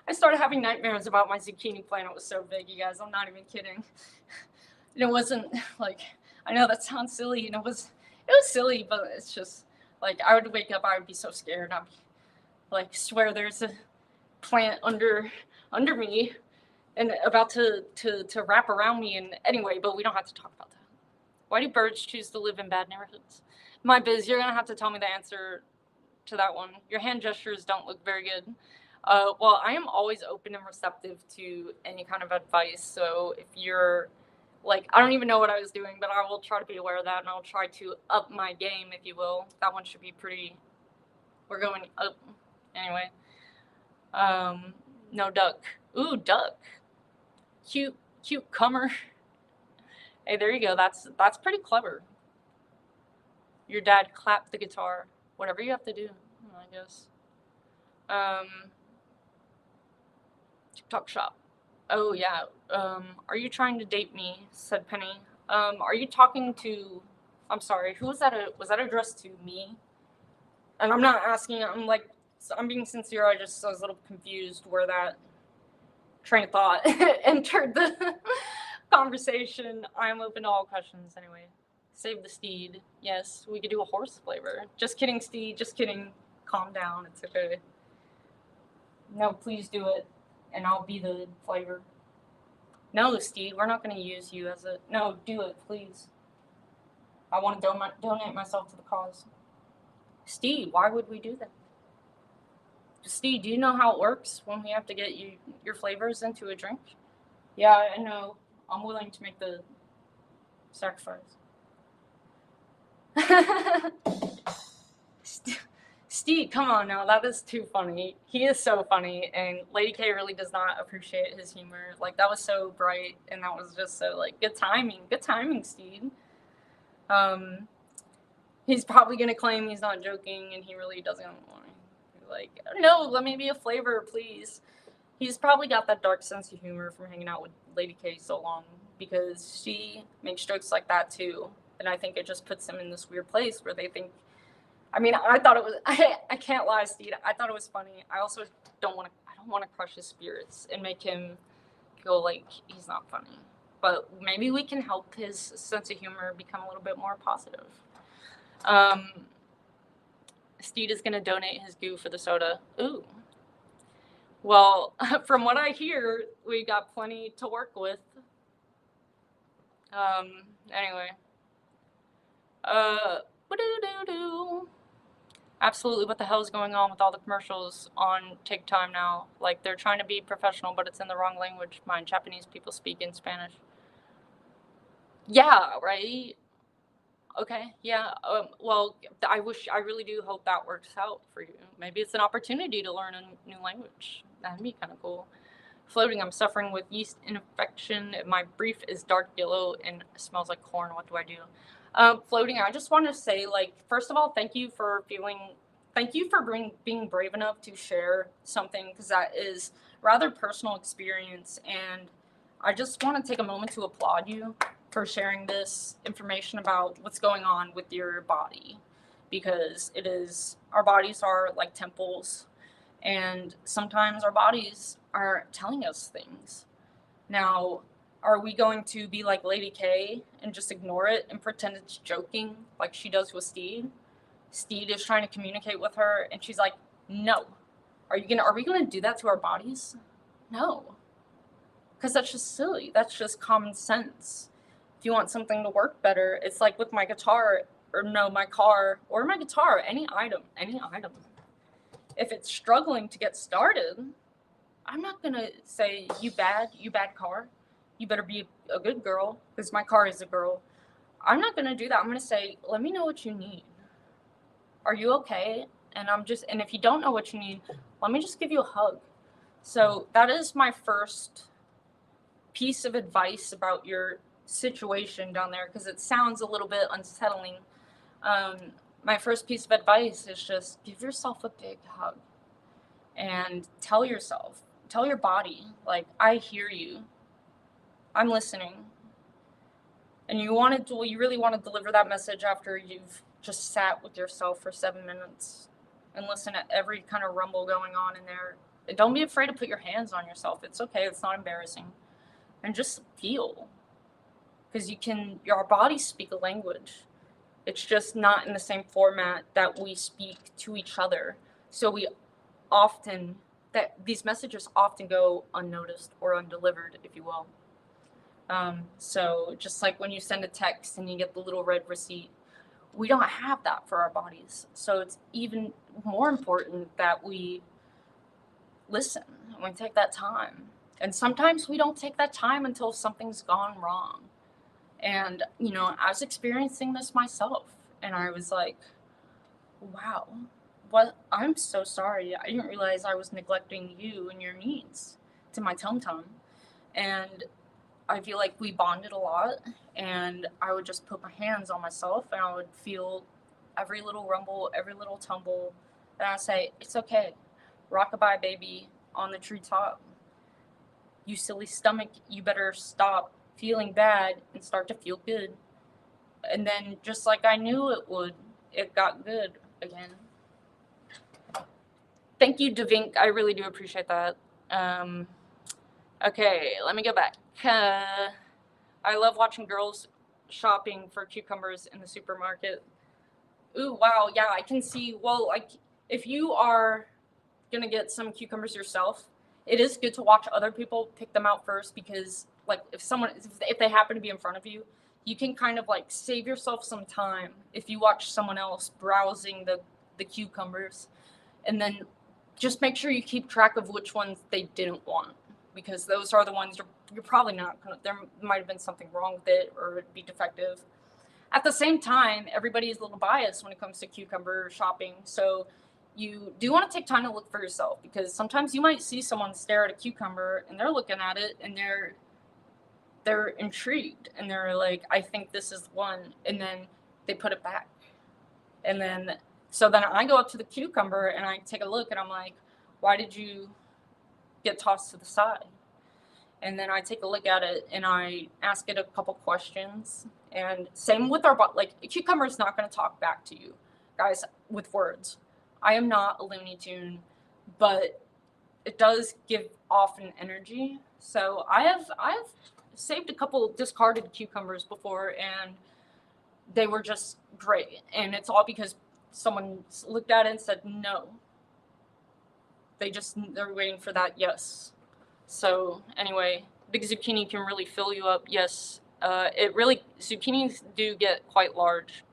Speaker 1: I started having nightmares about my zucchini plant. It was so big, you guys. I'm not even kidding. And it wasn't like, I know that sounds silly, and it was silly, but it's just like I would wake up, I would be so scared. I'd be like, swear there's a plant under me and about to wrap around me. And anyway, but we don't have to talk about that. Why do birds choose to live in bad neighborhoods? My biz, you're gonna have to tell me the answer to that one. Your hand gestures don't look very good. Well, I am always open and receptive to any kind of advice. So if you're like, I don't even know what I was doing, but I will try to be aware of that, and I'll try to up my game, if you will. That one should be pretty. We're going up anyway. No duck. Ooh, duck. Cute cummer. Hey, there you go. That's pretty clever. Your dad clapped the guitar. Whatever you have to do, I guess. TikTok shop. Oh yeah. Are you trying to date me? Said Penny. Are you talking to? I'm sorry. Who was that? Was that addressed to me? And I'm not asking. I'm being sincere. I was a little confused where that train of thought entered the conversation. I'm open to all questions anyway. Save the steed. Yes, we could do a horse flavor. Just kidding, steed. Just kidding. Calm down. It's okay. No, please do it, and I'll be the flavor. No, Steve, we're not going to use you as a... No, do it, please. I want to donate myself to the cause. Steve, why would we do that? Steve, do you know how it works when we have to get your flavors into a drink? Yeah, I know. I'm willing to make the sacrifice. Steve, come on now. That is too funny. He is so funny, and Lady K really does not appreciate his humor. Like, that was so bright, and that was just so, like, good timing. Good timing, Steve. He's probably going to claim he's not joking, and he really doesn't want to. Like, no, let me be a flavor, please. He's probably got that dark sense of humor from hanging out with Lady K so long, because she makes jokes like that, too. And I think it just puts them in this weird place where they think... I mean, I thought it was... I can't lie, Steve. I thought it was funny. I also don't want to crush his spirits and make him feel like he's not funny. But maybe we can help his sense of humor become a little bit more positive. Steve is going to donate his goo for the soda. Ooh. Well, from what I hear, we got plenty to work with. Anyway. What-do-do-do. Absolutely, what the hell is going on with all the commercials on Take Time now? Like, they're trying to be professional, but it's in the wrong language. Mind, Japanese people speak in Spanish. Yeah, right? Okay, yeah. Well, I really do hope that works out for you. Maybe it's an opportunity to learn a new language. That'd be kind of cool. Floating, I'm suffering with yeast infection. My brief is dark yellow and smells like corn. What do I do? Floating, I just want to say, like, first of all, thank you for being brave enough to share something, because that is rather personal experience. And I just want to take a moment to applaud you for sharing this information about what's going on with your body, because our bodies are like temples, and sometimes our bodies are telling us things. Now, are we going to be like Lady K and just ignore it and pretend it's joking like she does with Steed? Steed is trying to communicate with her and she's like, no. Are we gonna do that to our bodies? No. Because that's just silly. That's just common sense. If you want something to work better, it's like with my guitar, my car, or my guitar, any item. If it's struggling to get started, I'm not gonna say, you bad car, you better be a good girl, because my car is a girl. I'm not gonna do that. I'm gonna say, let me know what you need. Are you okay? And if you don't know what you need, let me just give you a hug. So that is my first piece of advice about your situation down there, because it sounds a little bit unsettling. My first piece of advice is just give yourself a big hug and tell your body, like, I hear you, I'm listening. And you really want to deliver that message after you've just sat with yourself for 7 minutes and listen to every kind of rumble going on in there. And don't be afraid to put your hands on yourself. It's okay. It's not embarrassing. And just feel. Because your bodies speak a language. It's just not in the same format that we speak to each other. So these messages often go unnoticed or undelivered, if you will. So just like when you send a text and you get the little red receipt, we don't have that for our bodies. So it's even more important that we listen and we take that time. And sometimes we don't take that time until something's gone wrong. And, I was experiencing this myself, and I was like, wow, I'm so sorry. I didn't realize I was neglecting you and your needs to my tum-tum. And I feel like we bonded a lot, and I would just put my hands on myself and I would feel every little rumble, every little tumble, and I'd say, it's okay. Rockabye, baby, on the treetop. You silly stomach, you better stop feeling bad and start to feel good. And then, just like I knew it would, it got good again. Thank you, Devink. I really do appreciate that. Okay, let me go back. I love watching girls shopping for cucumbers in the supermarket. Ooh, wow, yeah, I can see. Well, like, if you are gonna get some cucumbers yourself, it is good to watch other people pick them out first, because, like, if they happen to be in front of you, you can kind of like save yourself some time if you watch someone else browsing the cucumbers, and then just make sure you keep track of which ones they didn't want, because those are the ones you're probably not gonna. There might have been something wrong with it, or it'd be defective. At the same time, everybody is a little biased when it comes to cucumber shopping, so you do want to take time to look for yourself, because sometimes you might see someone stare at a cucumber and they're looking at it and they're intrigued and they're like, I think this is one, and then they put it back. And then I go up to the cucumber and I take a look and I'm like, why did you get tossed to the side? And then I take a look at it and I ask it a couple questions. And same with like, a cucumber is not going to talk back to you guys with words. I am not a Looney Tune, but it does give off an energy. So I've saved a couple discarded cucumbers before, and they were just great. And it's all because someone looked at it and said no. They're waiting for that yes. So anyway, big zucchini can really fill you up. Yes, zucchinis do get quite large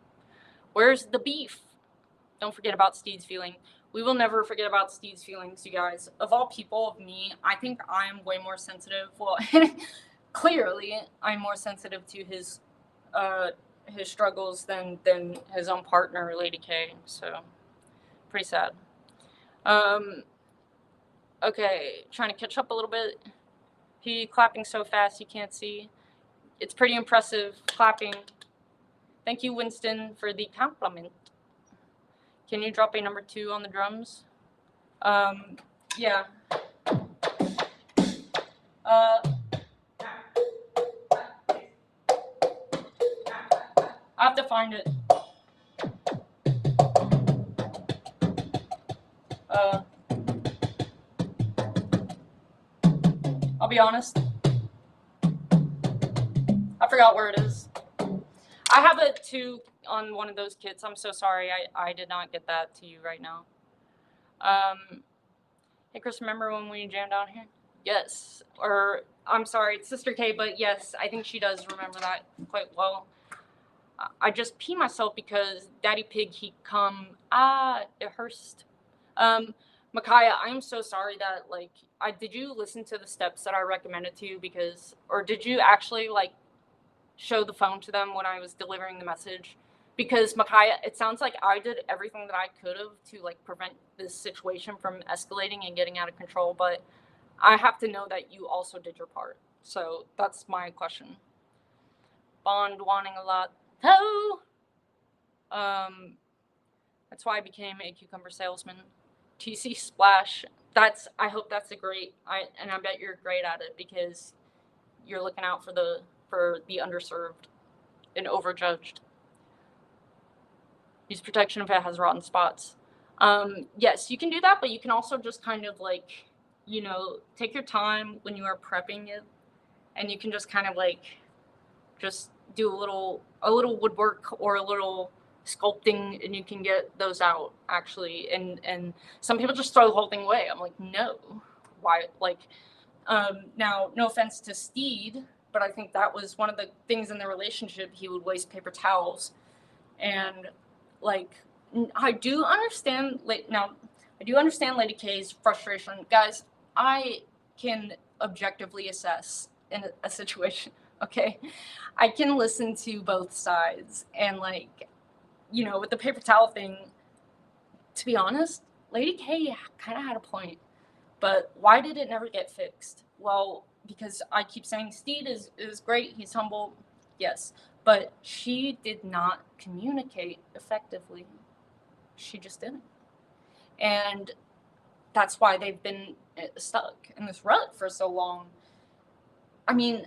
Speaker 1: Where's the beef? Don't forget about Steed's feeling. We will never forget about Steed's feelings, you guys. Of all people, of me, I think I'm way more sensitive. Well, clearly, I'm more sensitive to his struggles than his own partner, Lady K. So, pretty sad. Okay, trying to catch up a little bit. He clapping so fast you can't see. It's pretty impressive clapping. Thank you, Winston, for the compliment. Can you drop a number 2 on the drums? Yeah. I have to find it. I'll be honest. I forgot where it is. I have it too on one of those kits. I'm so sorry. I did not get that to you right now. Hey, Chris, remember when we jammed down here? Yes. Or, I'm sorry, it's Sister K, but yes, I think she does remember that quite well. I just pee myself because Daddy Pig, he come, it hurts. Micaiah, I'm so sorry that, like, did you listen to the steps that I recommended to you because, or did you actually, like, show the phone to them when I was delivering the message? Because, Micaiah, it sounds like I did everything that I could have to, like, prevent this situation from escalating and getting out of control, but I have to know that you also did your part. So that's my question. Bond wanting a lot. Oh! That's why I became a cucumber salesman. TC Splash. I hope that's a great, and I bet you're great at it because you're looking out for the underserved and overjudged. Use protection if it has rotten spots. Yes, you can do that, but you can also just kind of like, you know, take your time when you are prepping it, and you can just kind of like, just do a little woodwork or a little sculpting, and you can get those out actually. And some people just throw the whole thing away. I'm like, no, why? Like, now, no offense to Steed, but I think that was one of the things in the relationship. He would waste paper towels, and like, I do understand. I do understand Lady K's frustration, guys. I can objectively assess in a situation. Okay, I can listen to both sides, and like, you know, with the paper towel thing, to be honest, Lady K kind of had a point. But why did it never get fixed? Well, because I keep saying Steed is great, he's humble, yes, but she did not communicate effectively. She just didn't. And that's why they've been stuck in this rut for so long. I mean,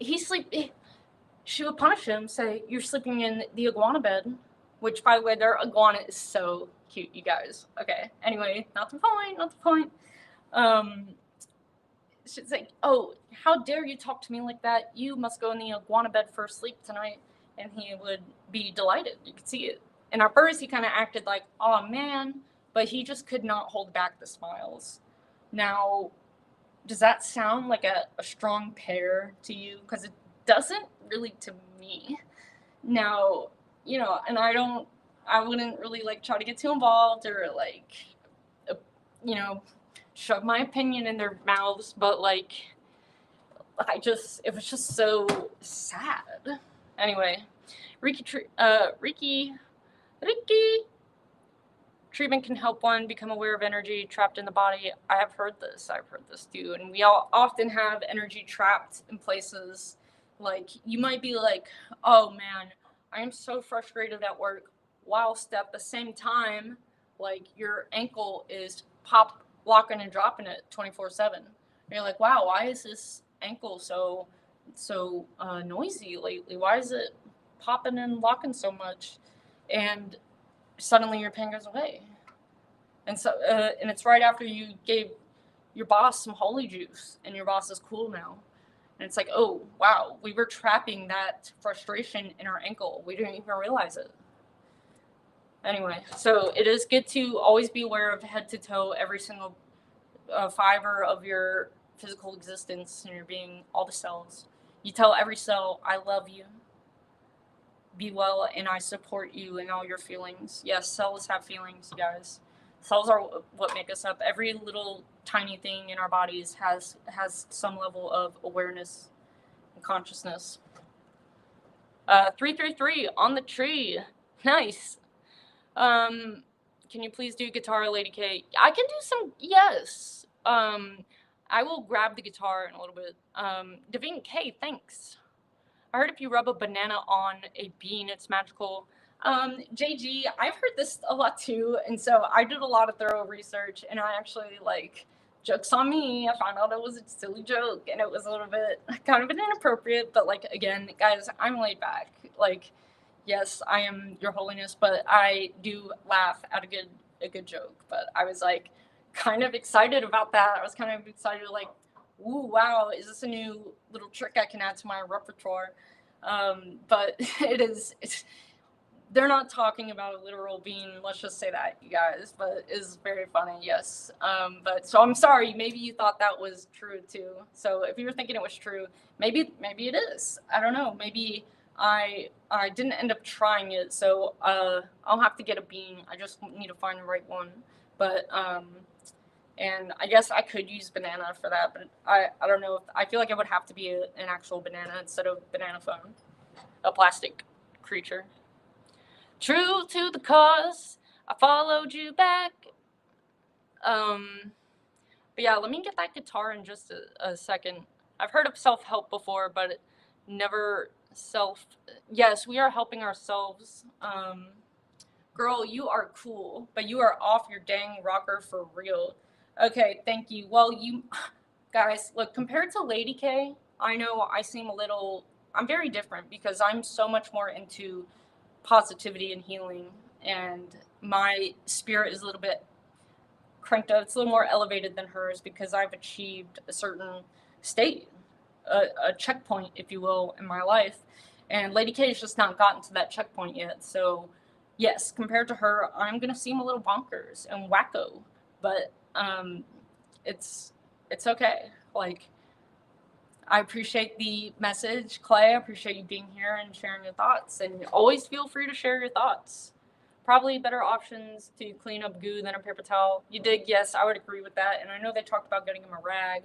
Speaker 1: she would punish him, say, you're sleeping in the iguana bed, which, by the way, their iguana is so cute, you guys. Okay, anyway, not the point. She's like, oh, how dare you talk to me like that? You must go in the iguana bed for sleep tonight. And he would be delighted. You could see it. And at first, he kind of acted like, oh, man. But he just could not hold back the smiles. Now, does that sound like a strong pair to you? Because it doesn't really to me. Now, you know, and I wouldn't really, like, try to get too involved or, like, you know, shove my opinion in their mouths, but like, it was just so sad. Anyway, Ricky treatment can help one become aware of energy trapped in the body. I've heard this too, and we all often have energy trapped in places. Like, you might be like, oh man, I am so frustrated at work, whilst at the same time, like, your ankle is locking and dropping it 24/7. And you're like, wow, why is this ankle so noisy lately? Why is it popping and locking so much? And suddenly your pain goes away. And so, and it's right after you gave your boss some holy juice, and your boss is cool now. And it's like, oh wow, we were trapping that frustration in our ankle. We didn't even realize it. Anyway, so it is good to always be aware of head to toe every single fiber of your physical existence and your being, all the cells. You tell every cell, I love you. be well, and I support you in all your feelings. Yes, cells have feelings, you guys. Cells are what make us up. Every little tiny thing in our bodies has some level of awareness and consciousness. 333 on the tree. Nice. Can you please do guitar, Lady K? I can do some, yes. I will grab the guitar in a little bit. Devine K, thanks. I heard if you rub a banana on a bean, it's magical. JG, I've heard this a lot too, and so I did a lot of thorough research, and I actually, like, jokes on me, I found out it was a silly joke, and it was a little bit kind of inappropriate, but, like, again, guys, I'm laid back. Like, yes, I am your holiness, but I do laugh at a good joke. But I was, like, kind of excited about that. I was kind of excited, like, ooh, wow, is this a new little trick I can add to my repertoire? But they're not talking about a literal bean, let's just say that, you guys, but it's very funny, yes. But so I'm sorry, maybe you thought that was true too. So if you were thinking it was true, maybe it is. I don't know. Maybe I didn't end up trying it, so I'll have to get a bean. I just need to find the right one. But and I guess I could use banana for that, but I don't know. I feel like it would have to be an actual banana instead of banana phone, a plastic creature. True to the cause, I followed you back. But yeah, let me get that guitar in just a second. I've heard of self-help before, but never self. Yes, we are helping ourselves. Girl, you are cool, but you are off your dang rocker for real. Okay, thank you. Well, you guys, look, compared to Lady K, I know I seem a little. I'm very different because I'm so much more into positivity and healing, and my spirit is a little bit cranked up. It's a little more elevated than hers because I've achieved a certain state, a checkpoint, if you will, in my life. And Lady K has just not gotten to that checkpoint yet. So, yes, compared to her, I'm gonna seem a little bonkers and wacko, but it's okay. Like, I appreciate the message, Clay. I appreciate you being here and sharing your thoughts. And always feel free to share your thoughts. Probably better options to clean up goo than a paper towel. You dig? Yes, I would agree with that. And I know they talked about getting him a rag,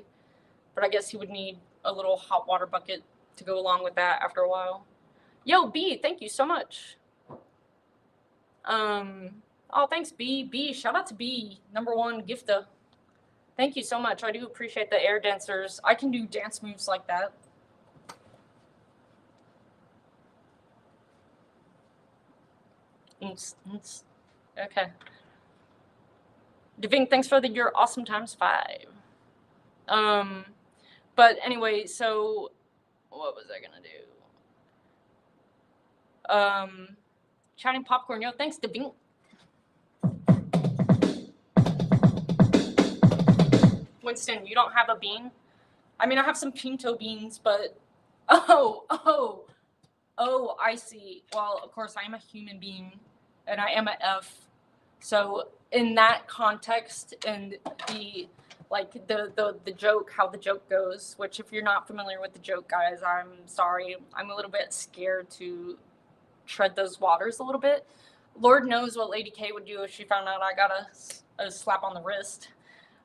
Speaker 1: but I guess he would need a little hot water bucket to go along with that after a while. Yo, B, thank you so much. Oh, thanks, B. B, shout out to B, #1 gifta. Thank you so much. I do appreciate the air dancers. I can do dance moves like that. Okay. Deving, thanks for your awesome ×5. But anyway, so what was I gonna do? Chatting popcorn. Yo, thanks, Deving. Winston, you don't have a bean? I mean, I have some pinto beans, but oh, I see. Well, of course, I am a human being, and I am a F. So in that context, and the joke, how the joke goes, which if you're not familiar with the joke, guys, I'm sorry. I'm a little bit scared to tread those waters a little bit. Lord knows what Lady K would do if she found out I got a slap on the wrist.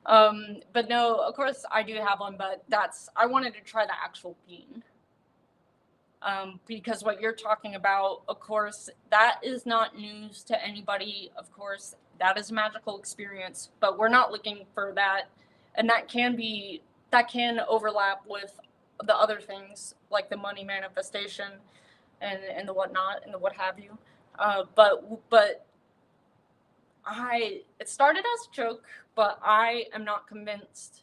Speaker 1: But no, of course I do have one, but I wanted to try the actual bean. Because what you're talking about, of course, that is not news to anybody. Of course, that is a magical experience, but we're not looking for that. And that can overlap with the other things like the money manifestation and the whatnot and the what have you. But it started as a joke, but I am not convinced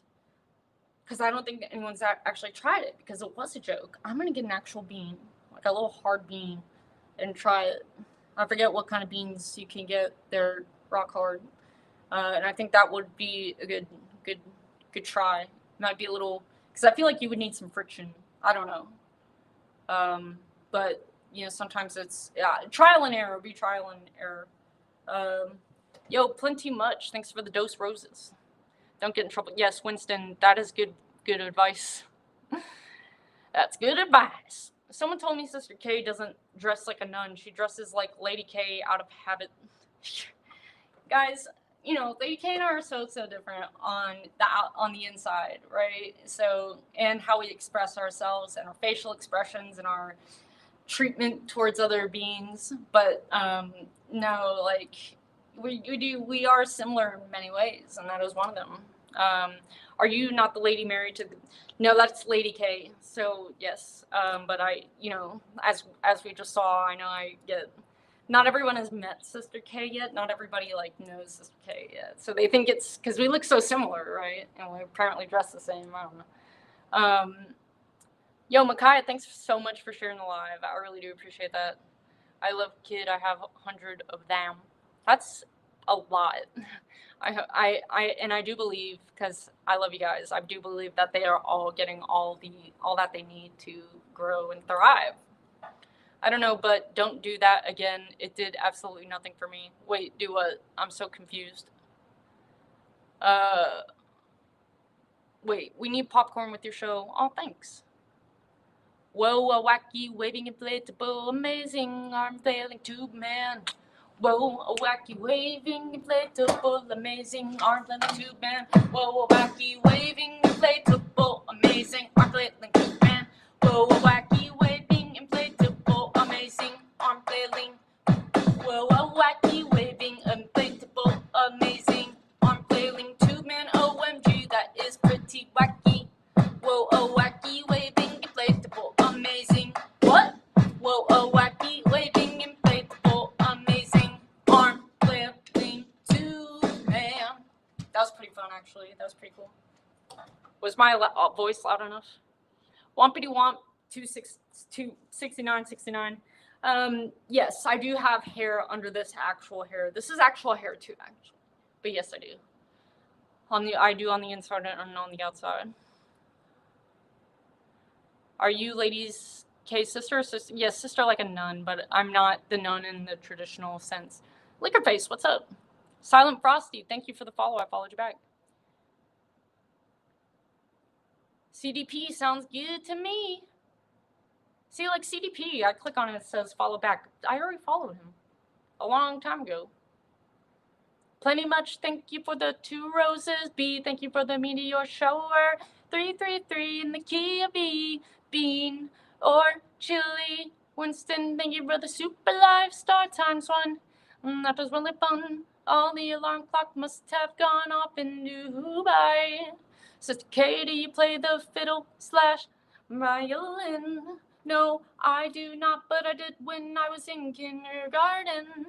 Speaker 1: because I don't think anyone's actually tried it because it was a joke. I'm going to get an actual bean, like a little hard bean, and try it. I forget what kind of beans you can get. They're rock hard. And I think that would be a good try. Might be a little, because I feel like you would need some friction. I don't know. But, sometimes it's, trial and error. Be trial and error. Yo, plenty much. Thanks for the dose roses. Don't get in trouble. Yes, Winston, that is good advice. That's good advice. Someone told me Sister K doesn't dress like a nun. She dresses like Lady K out of habit. Guys, you know, Lady K and I are so different on the inside, right? So, and how we express ourselves and our facial expressions and our treatment towards other beings. But no, like we are similar in many ways, and that is one of them. Are you not the lady married to the... No, that's Lady K. So yes, but I, you know, as we just saw, I know I get... Not everyone has met Sister K yet. Not everybody like knows Sister K yet. So they think it's because we look so similar, right? And we apparently dress the same. I don't know. Yo, Micaiah, thanks so much for sharing the live. I really do appreciate that. I love Kid. I have 100 of them. That's a lot. I do believe, because I love you guys, I do believe that they are all getting all that they need to grow and thrive. I don't know, but don't do that again. It did absolutely nothing for me. Wait, do what? I'm so confused. Wait, we need popcorn with your show. Oh, thanks. Whoa, a wacky, waving, inflatable, amazing arm flailing tube man. Whoa, a wacky, waving, inflatable, amazing arm flailing tube man. Whoa, a wacky, waving, inflatable, amazing arm flailing tube man. Whoa, a wacky, waving, inflatable, amazing arm flailing. Whoa, a wacky, waving, inflatable, amazing arm flailing tube man. OMG, that is pretty wacky. Whoa, a wacky, waving, inflatable, amazing. What? Whoa, a wacky, waving, inflatable, amazing arm flailing tube man. That was pretty fun, actually. That was pretty cool. Was my voice loud enough? Wompity womp 26969. Yes, I do have hair under this actual hair. This is actual hair too, actually. But yes, I do. I do on the inside and on the outside. Are you ladies K sister or sister? Yes, sister like a nun, but I'm not the nun in the traditional sense. Liquorface, what's up? Silent Frosty, thank you for the follow. I followed you back. CDP sounds good to me. See, like CDP, I click on it, it says follow back. I already followed him a long time ago. Plenty much, thank you for the 2 roses. B, thank you for the meteor shower. 333 in the key of B. Bean or chili. Winston, thank you for the super live star times 1. That was really fun. All the alarm clock must have gone off in Dubai. Sister Katie, you play the fiddle / violin. No, I do not, but I did when I was in kindergarten.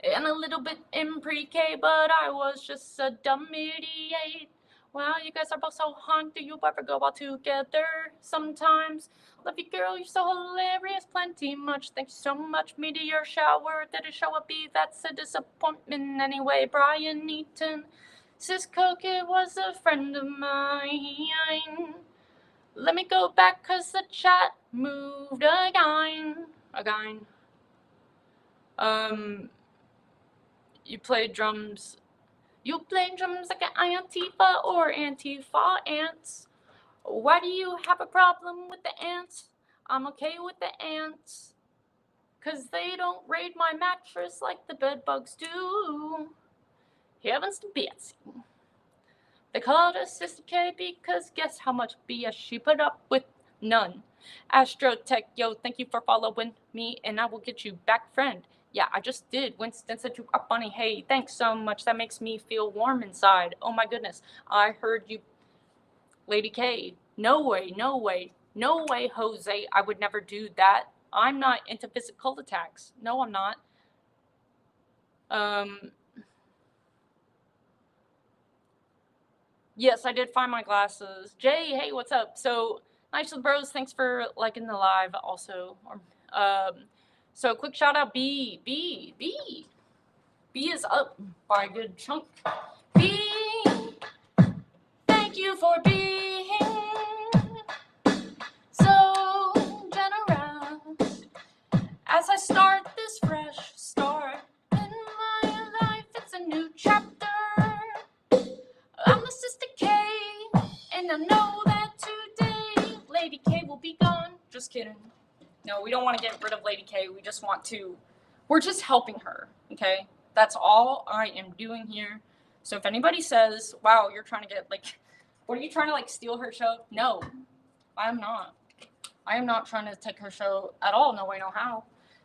Speaker 1: And a little bit in pre-K, but I was just a dumb idiot. Wow, you guys are both so hot. Do you ever go out together sometimes? Love you, girl. You're so hilarious. Plenty much. Thank you so much. Meteor shower. Did it show up? B? That's a disappointment. Anyway, Brian Eaton. Sis Coke, it was a friend of mine. Let me go back, cause the chat moved again. You play drums. You play drums like an Antifa or Antifa ants. Why do you have a problem with the ants? I'm okay with the ants. Cause they don't raid my mattress like the bed bugs do. Heavens to Betsy. They called her Sister K because guess how much BS she put up with? None. Astrotech, yo, thank you for following me and I will get you back, friend. Yeah, I just did. Winston said you are funny. Hey, thanks so much. That makes me feel warm inside. Oh my goodness. I heard you, Lady K. No way, no way, no way, Jose. I would never do that. I'm not into physical attacks. No, I'm not. Yes, I did find my glasses. Jay, hey, what's up? So, nice bros, thanks for liking the live also. So quick shout out B is up by a good chunk. B, thank you for being so generous. As I start this fresh start in my life, it's a new chapter. I'm the Sister K, and I know that today Lady K will be gone. Just kidding. No, we don't want to get rid of Lady K. We just want to, we're just helping her, okay? That's all I am doing here. So if anybody says, wow, you're trying to get, like, what are you trying to, like, steal her show? No, I am not. I am not trying to take her show at all. No way, no how.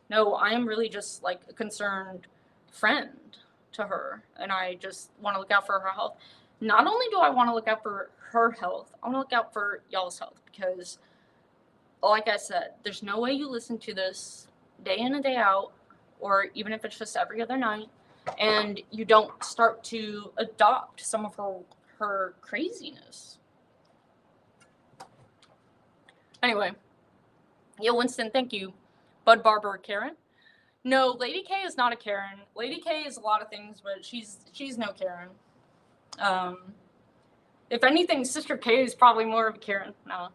Speaker 1: No, I am really just, like, a concerned friend to her, and I just want to look out for her health. Not only do I want to look out for her health, I want to look out for y'all's health, because like I said, there's no way you listen to this day in and day out, or even if it's just every other night, and you don't start to adopt some of her craziness. Anyway, yeah, Winston, thank you. Bud Barber, Karen. No, Lady K is not a Karen. Lady K is a lot of things, but she's no Karen. If anything, Sister K is probably more of a Karen. No.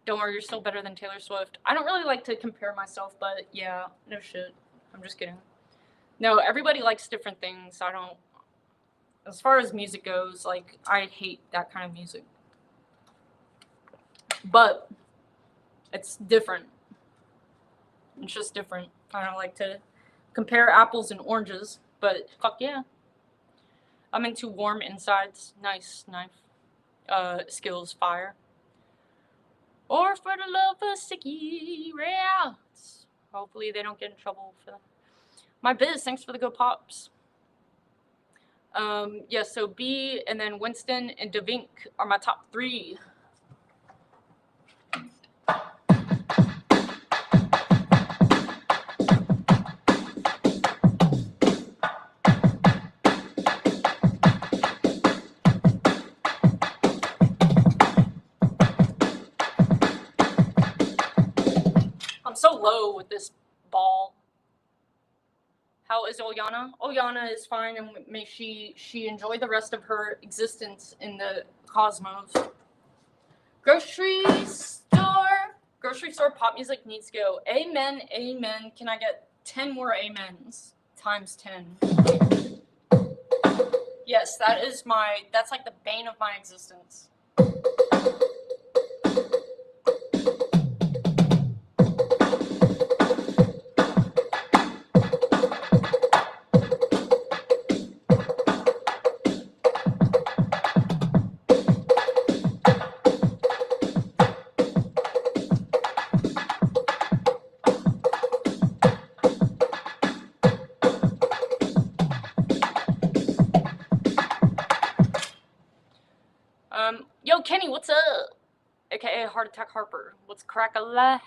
Speaker 1: Don't worry, you're still better than Taylor Swift. I don't really like to compare myself, but yeah, no shit. I'm just kidding. No, everybody likes different things. I don't. As far as music goes, like, I hate that kind of music. But it's different. It's just different. I don't like to compare apples and oranges, but fuck yeah. I'm into warm insides. Nice knife. Skills, fire. Or for the love of sticky rats. Hopefully they don't get in trouble for that. My biz, thanks for the go pops. Yeah, so B and then Winston and Devink are my top 3. I'm so low with this ball. How is Olyana? Olyana is fine, and may she enjoy the rest of her existence in the cosmos. Grocery store pop music needs to go. Amen, amen. Can I get 10 more amens? Times 10. Yes, that's like the bane of my existence. Yo, Kenny, what's up? AKA Heart Attack Harper. What's crack-a-la-hackin'?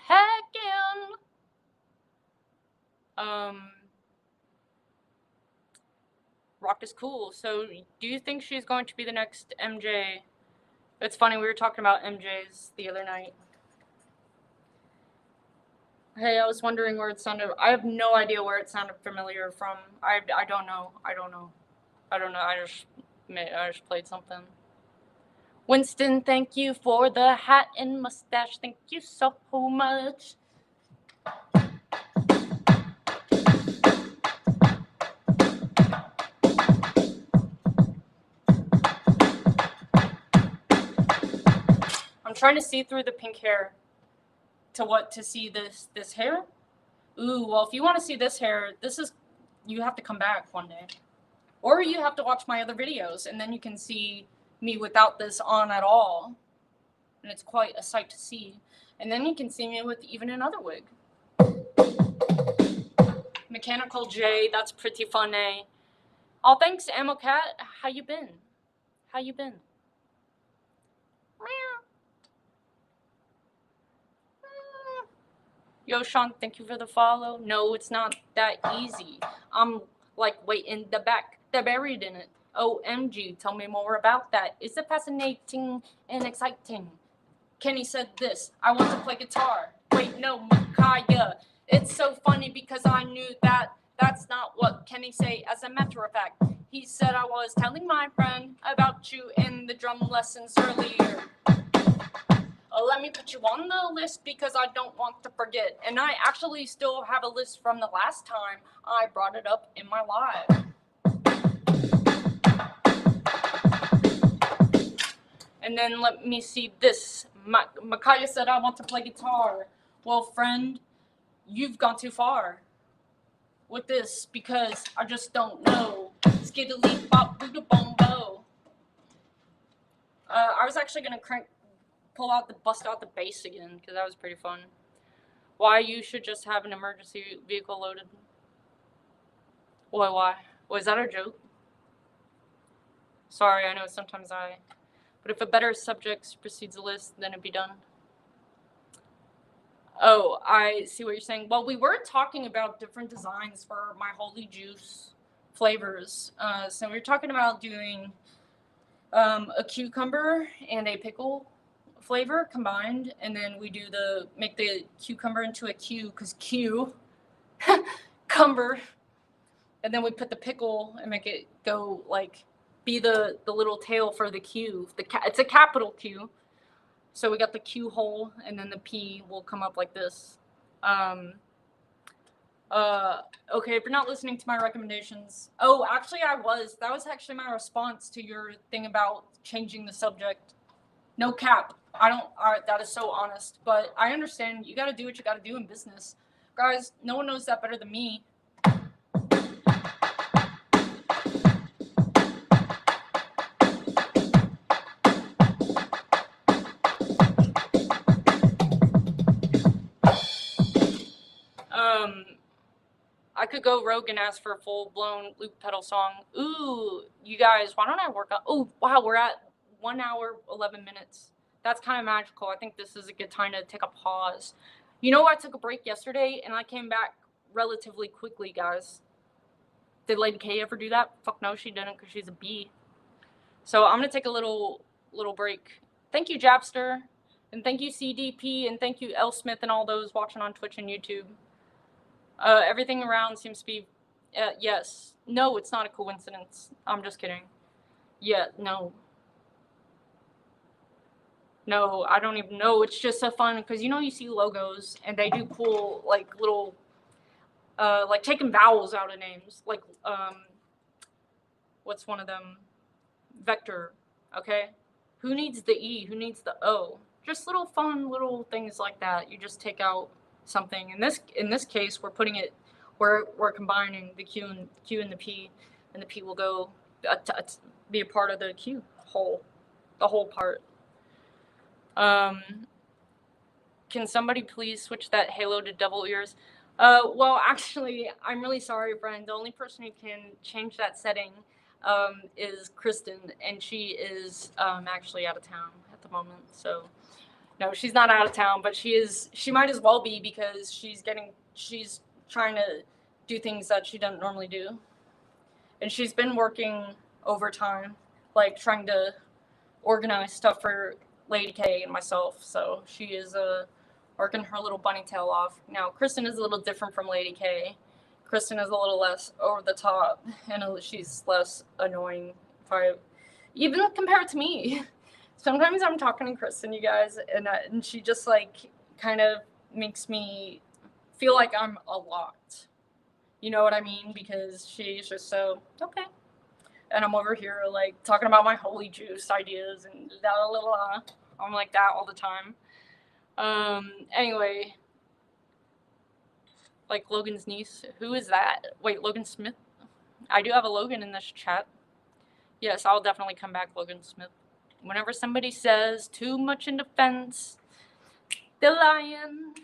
Speaker 1: Rock is cool. So, do you think she's going to be the next MJ? It's funny, we were talking about MJs the other night. Hey, I was wondering where it sounded. I have no idea where it sounded familiar from. I don't know. I just played something. Winston, thank you for the hat and mustache. Thank you so much. I'm trying to see through the pink hair to see this hair. Ooh, well, if you want to see this hair, you have to come back one day. Or you have to watch my other videos, and then you can see me without this on at all, and it's quite a sight to see. And then you can see me with even another wig. Mechanical J, that's pretty funny. Oh, thanks, Ammo Cat. How you been? Yo, Sean, thank you for the follow. No, it's not that easy. I'm like way in the back. They're buried in it. OMG, tell me more about that. Is it fascinating and exciting? Kenny said this, I want to play guitar. Wait, no, Micaiah. It's so funny because I knew that's not what Kenny say. As a matter of fact, he said I was telling my friend about you in the drum lessons earlier. Let me put you on the list because I don't want to forget. And I actually still have a list from the last time I brought it up in my live. And then let me see this Makaya said I want to play guitar. Well, friend, you've gone too far with this because I just don't know. Skiddly bop boo bombo. I was actually gonna bust out the bass again because that was pretty fun. Why you should just have an emergency vehicle loaded? Why? Was that a joke? Sorry, I know sometimes but if a better subject precedes the list, then it'd be done. Oh, I see what you're saying. Well, we were talking about different designs for my holy juice flavors. So we were talking about doing a cucumber and a pickle flavor combined, and then we do make the cucumber into a Q, because cumber, and then we put the pickle and make it go like be the little tail for the Q. It's a capital Q. So we got the Q hole, and then the P will come up like this. Okay, if you're not listening to my recommendations. Oh, actually that was actually my response to your thing about changing the subject. No cap. That is so honest, but I understand you gotta do what you gotta do in business. Guys, no one knows that better than me. I could go rogue and ask for a full-blown loop pedal song. Ooh, you guys, why don't I work on... Oh, wow, we're at 1 hour, 11 minutes. That's kind of magical. I think this is a good time to take a pause. You know, I took a break yesterday, and I came back relatively quickly, guys. Did Lady K ever do that? Fuck no, she didn't, because she's a bee. So I'm going to take a little break. Thank you, Japster, and thank you, CDP, and thank you, L. Smith, and all those watching on Twitch and YouTube. Everything around seems to be, yes. No, it's not a coincidence. I'm just kidding. Yeah, no. No, I don't even know. It's just so fun because, you know, you see logos and they do cool, like, little, like taking vowels out of names. Like, what's one of them? Vector, okay? Who needs the E? Who needs the O? Just little fun little things like that. You just take out something. In this case, we're combining the Q and the P, and the P will go be a part of the Q whole, the whole part. Can somebody please switch that Halo to Devil Ears? Well, actually, I'm really sorry, friend. The only person who can change that setting is Kristen, and she is actually out of town at the moment. So, no, she's not out of town, but she might as well be, because she's trying to do things that she doesn't normally do. And she's been working overtime, like trying to organize stuff for Lady K and myself. So she is working her little bunny tail off. Now, Kristen is a little different from Lady K. Kristen is a little less over the top, and she's less annoying, even compared to me. Sometimes I'm talking to Kristen, you guys, and she just, like, kind of makes me feel like I'm a lot. You know what I mean? Because she's just so, okay. And I'm over here, like, talking about my holy juice ideas and la la la. I'm like that all the time. Anyway. Like Logan's niece. Who is that? Wait, Logan Smith? I do have a Logan in this chat. Yes, I'll definitely come back, Logan Smith. Whenever somebody says too much in defense, they're lying.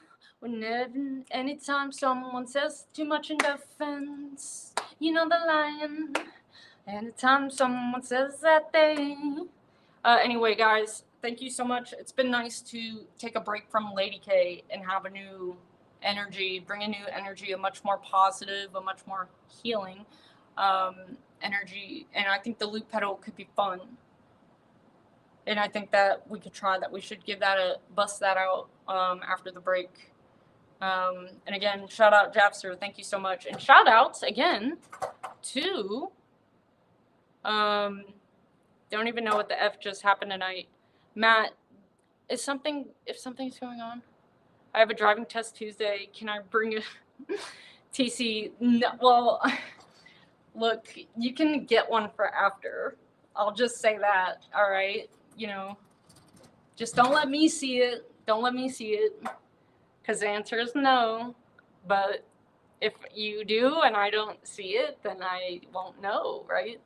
Speaker 1: Anytime someone says too much in defense, you know they're lying. Anytime someone says that thing. Anyway, guys, thank you so much. It's been nice to take a break from Lady K and have a new energy, bring a new energy, a much more positive, a much more healing energy. And I think the loop pedal could be fun. And I think that we could try that. We should bust that out after the break. And again, shout out Japster. Thank you so much. And shout outs again to, don't even know what the F just happened tonight. Matt, if something's going on, I have a driving test Tuesday. Can I bring a TC? No, well, look, you can get one for after. I'll just say that, all right? You know, Just don't let me see it. Don't let me see it. Because the answer is no. But if you do and I don't see it, then I won't know, right?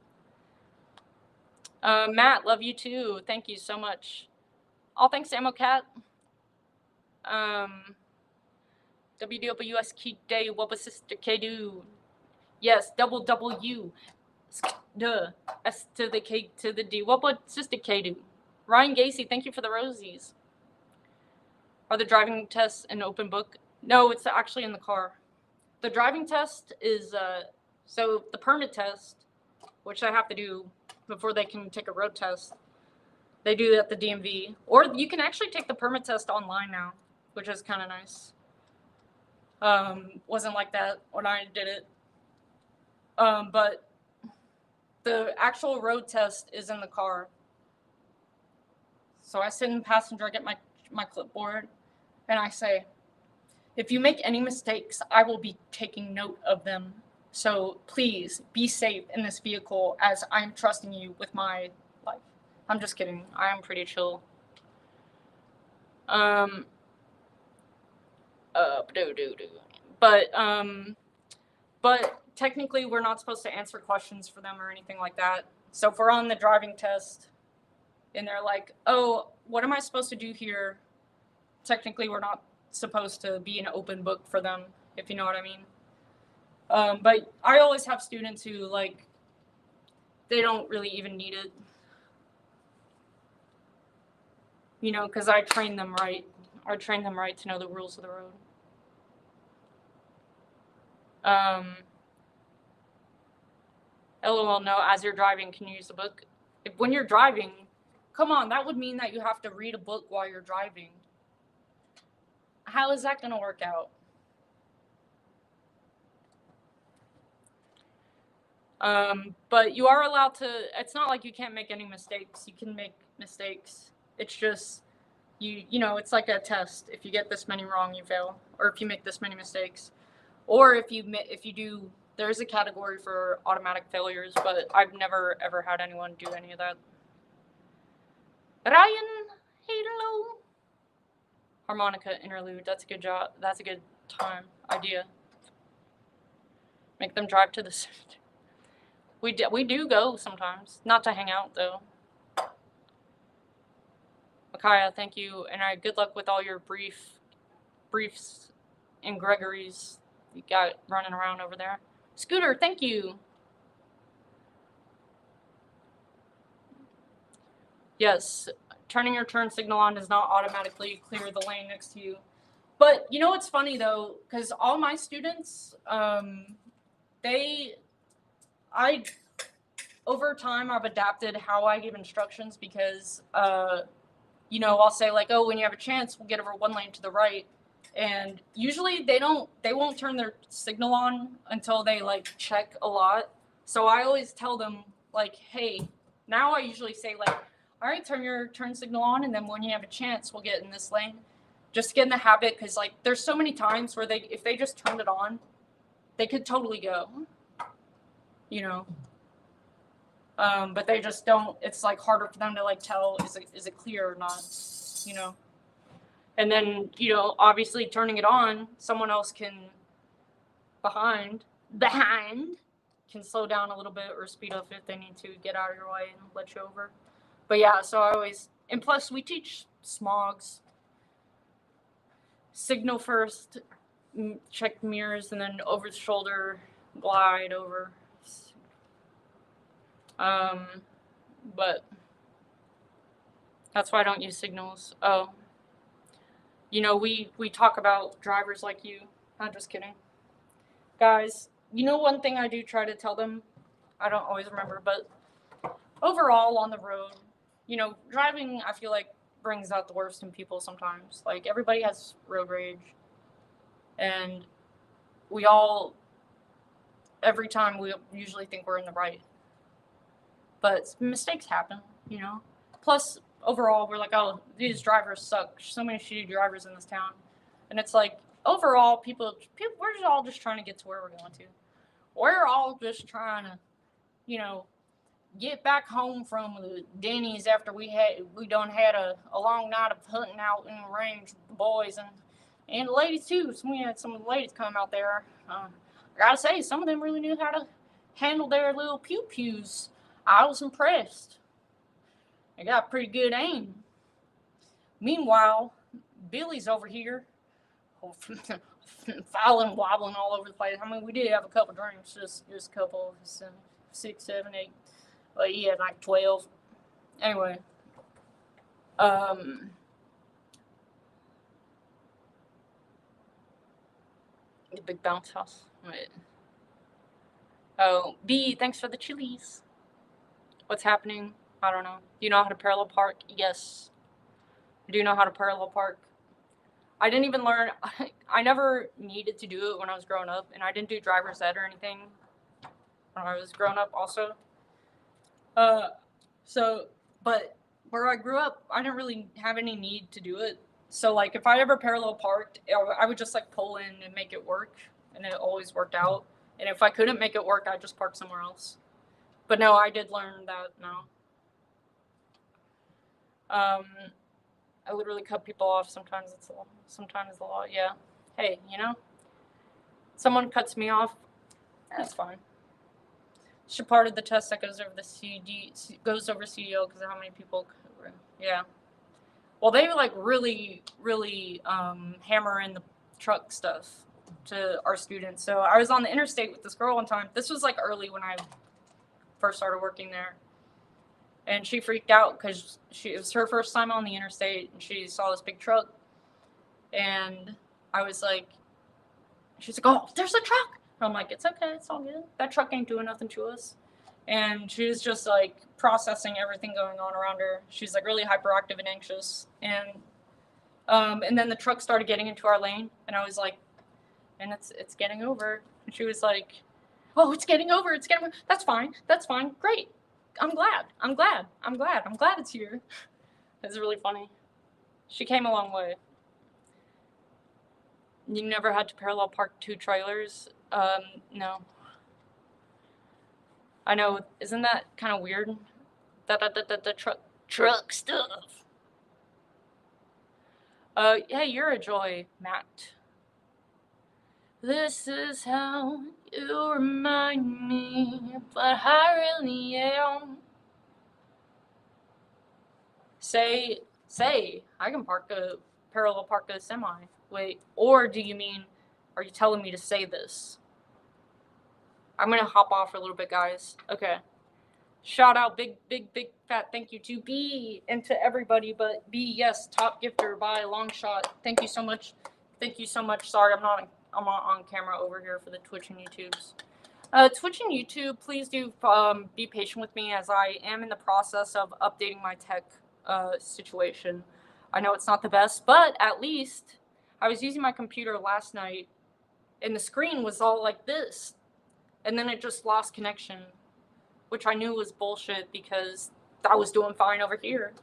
Speaker 1: Matt, love you too. Thank you so much. All thanks to Ammo Cat. WWS Key Day, Wubba Sister K-Do. Yes, double W. Duh. S to the K to the D. Wubba Sister K-Do. Ryan Gacy, thank you for the rosies. Are the driving tests an open book? No, it's actually in the car. The driving test is, so the permit test, which I have to do before they can take a road test, they do it at the DMV. Or you can actually take the permit test online now, which is kind of nice. Wasn't like that when I did it. But the actual road test is in the car. So I sit in the passenger, I get my clipboard, and I say, if you make any mistakes, I will be taking note of them. So please be safe in this vehicle as I'm trusting you with my life. I'm just kidding. I am pretty chill. But technically we're not supposed to answer questions for them or anything like that. So if we're on the driving test and they're like, oh, what am I supposed to do here? Technically we're not supposed to be an open book for them, if you know what I mean. But I always have students who, like, they don't really even need it. You know, because I train them right. I train them right to know the rules of the road. LOL, no, as you're driving, can you use the book? When you're driving, come on, that would mean that you have to read a book while you're driving. How is that going to work out? But you are allowed to, it's not like you can't make any mistakes. You can make mistakes. It's just, you know, it's like a test. If you get this many wrong, you fail. Or if you make this many mistakes. Or if you do, there's a category for automatic failures, but I've never, ever had anyone do any of that. Ryan, hello. Harmonica interlude, that's a good job. That's a good idea. Make them drive to the city. We do go sometimes. Not to hang out, though. Micaiah, thank you. And good luck with all your briefs and Gregory's you got running around over there. Scooter, thank you. Yes, turning your turn signal on does not automatically clear the lane next to you. But you know what's funny, though? Because all my students, over time, I've adapted how I give instructions because, you know, I'll say like, oh, when you have a chance, we'll get over one lane to the right. And usually they won't turn their signal on until they like check a lot. So I always tell them like, hey, now I usually say like, all right, turn your turn signal on. And then when you have a chance, we'll get in this lane. Just to get in the habit. Cause like, there's so many times where if they just turned it on, they could totally go, you know. But they just don't, it's like harder for them to like tell, is it clear or not, you know? And then, you know, obviously turning it on, someone else can behind can slow down a little bit or speed up if they need to get out of your way and let you over. But yeah, so I always, and plus we teach smogs. Signal first, check mirrors, and then over the shoulder, glide over. But that's why I don't use signals. Oh, you know, we talk about drivers like you. I'm just kidding. Guys, you know one thing I do try to tell them, I don't always remember, but overall on the road, you know, driving, I feel like brings out the worst in people sometimes. Like everybody has road rage, and every time we usually think we're in the right. But mistakes happen, you know. Plus, overall, we're like, oh, these drivers suck. So many shitty drivers in this town. And it's like, overall, people we're all just trying to get to where we're going to. We're all just trying to, you know, get back home from the Denny's after we done had a long night of hunting out in the range with the boys and the ladies too. So we had some of the ladies come out there. I gotta say, some of them really knew how to handle their little pew pews. I was impressed. They got pretty good aim. Meanwhile, Billy's over here, falling, wobbling all over the place. I mean, we did have a couple drinks, just a couple, 6, 7, 8. But he had like 12. Anyway, the big bounce house. Wait. Oh, B, thanks for the chilies. What's happening? I don't know. Do you know how to parallel park? Yes. Do you know how to parallel park? I didn't even learn. I never needed to do it when I was growing up, and I didn't do driver's ed or anything when I was growing up also. But where I grew up, I didn't really have any need to do it. So, like, if I ever parallel parked, I would just, like, pull in and make it work, and it always worked out. And if I couldn't make it work, I'd just park somewhere else. But no, I did learn that now. I literally cut people off. Sometimes it's the law. Sometimes the law. Yeah. Hey, you know, someone cuts me off. That's fine. It's a part of the test that goes over the CDO because of how many people. Yeah. Well, they like really hammer in the truck stuff to our students. So I was on the interstate with this girl one time. This was like early when I first started working there. And she freaked out because it was her first time on the interstate, and she saw this big truck. And I was like, she's like, oh, there's a truck. And I'm like, it's okay, it's all good. That truck ain't doing nothing to us. And she was just like processing everything going on around her. She's like really hyperactive and anxious. And then the truck started getting into our lane, and I was like, and it's getting over. And she was like, oh, it's getting over. That's fine. Great. I'm glad it's here. It's really funny. She came a long way. You never had to parallel park 2 trailers? No. I know, isn't that kind of weird? The truck stuff. Hey, you're a joy, Matt. This is how you remind me, but I really am. Say, I can parallel park a semi. Wait, or do you mean, are you telling me to say this? I'm gonna hop off for a little bit, guys. Okay. Shout out, big fat thank you to B and to everybody, but B, yes, top gifter by a long shot. Thank you so much. Sorry, I'm not on camera over here for the Twitch and YouTubes. Twitch and YouTube, please do be patient with me as I am in the process of updating my tech situation. I know it's not the best, but at least I was using my computer last night and the screen was all like this, and then it just lost connection, which I knew was bullshit because I was doing fine over here.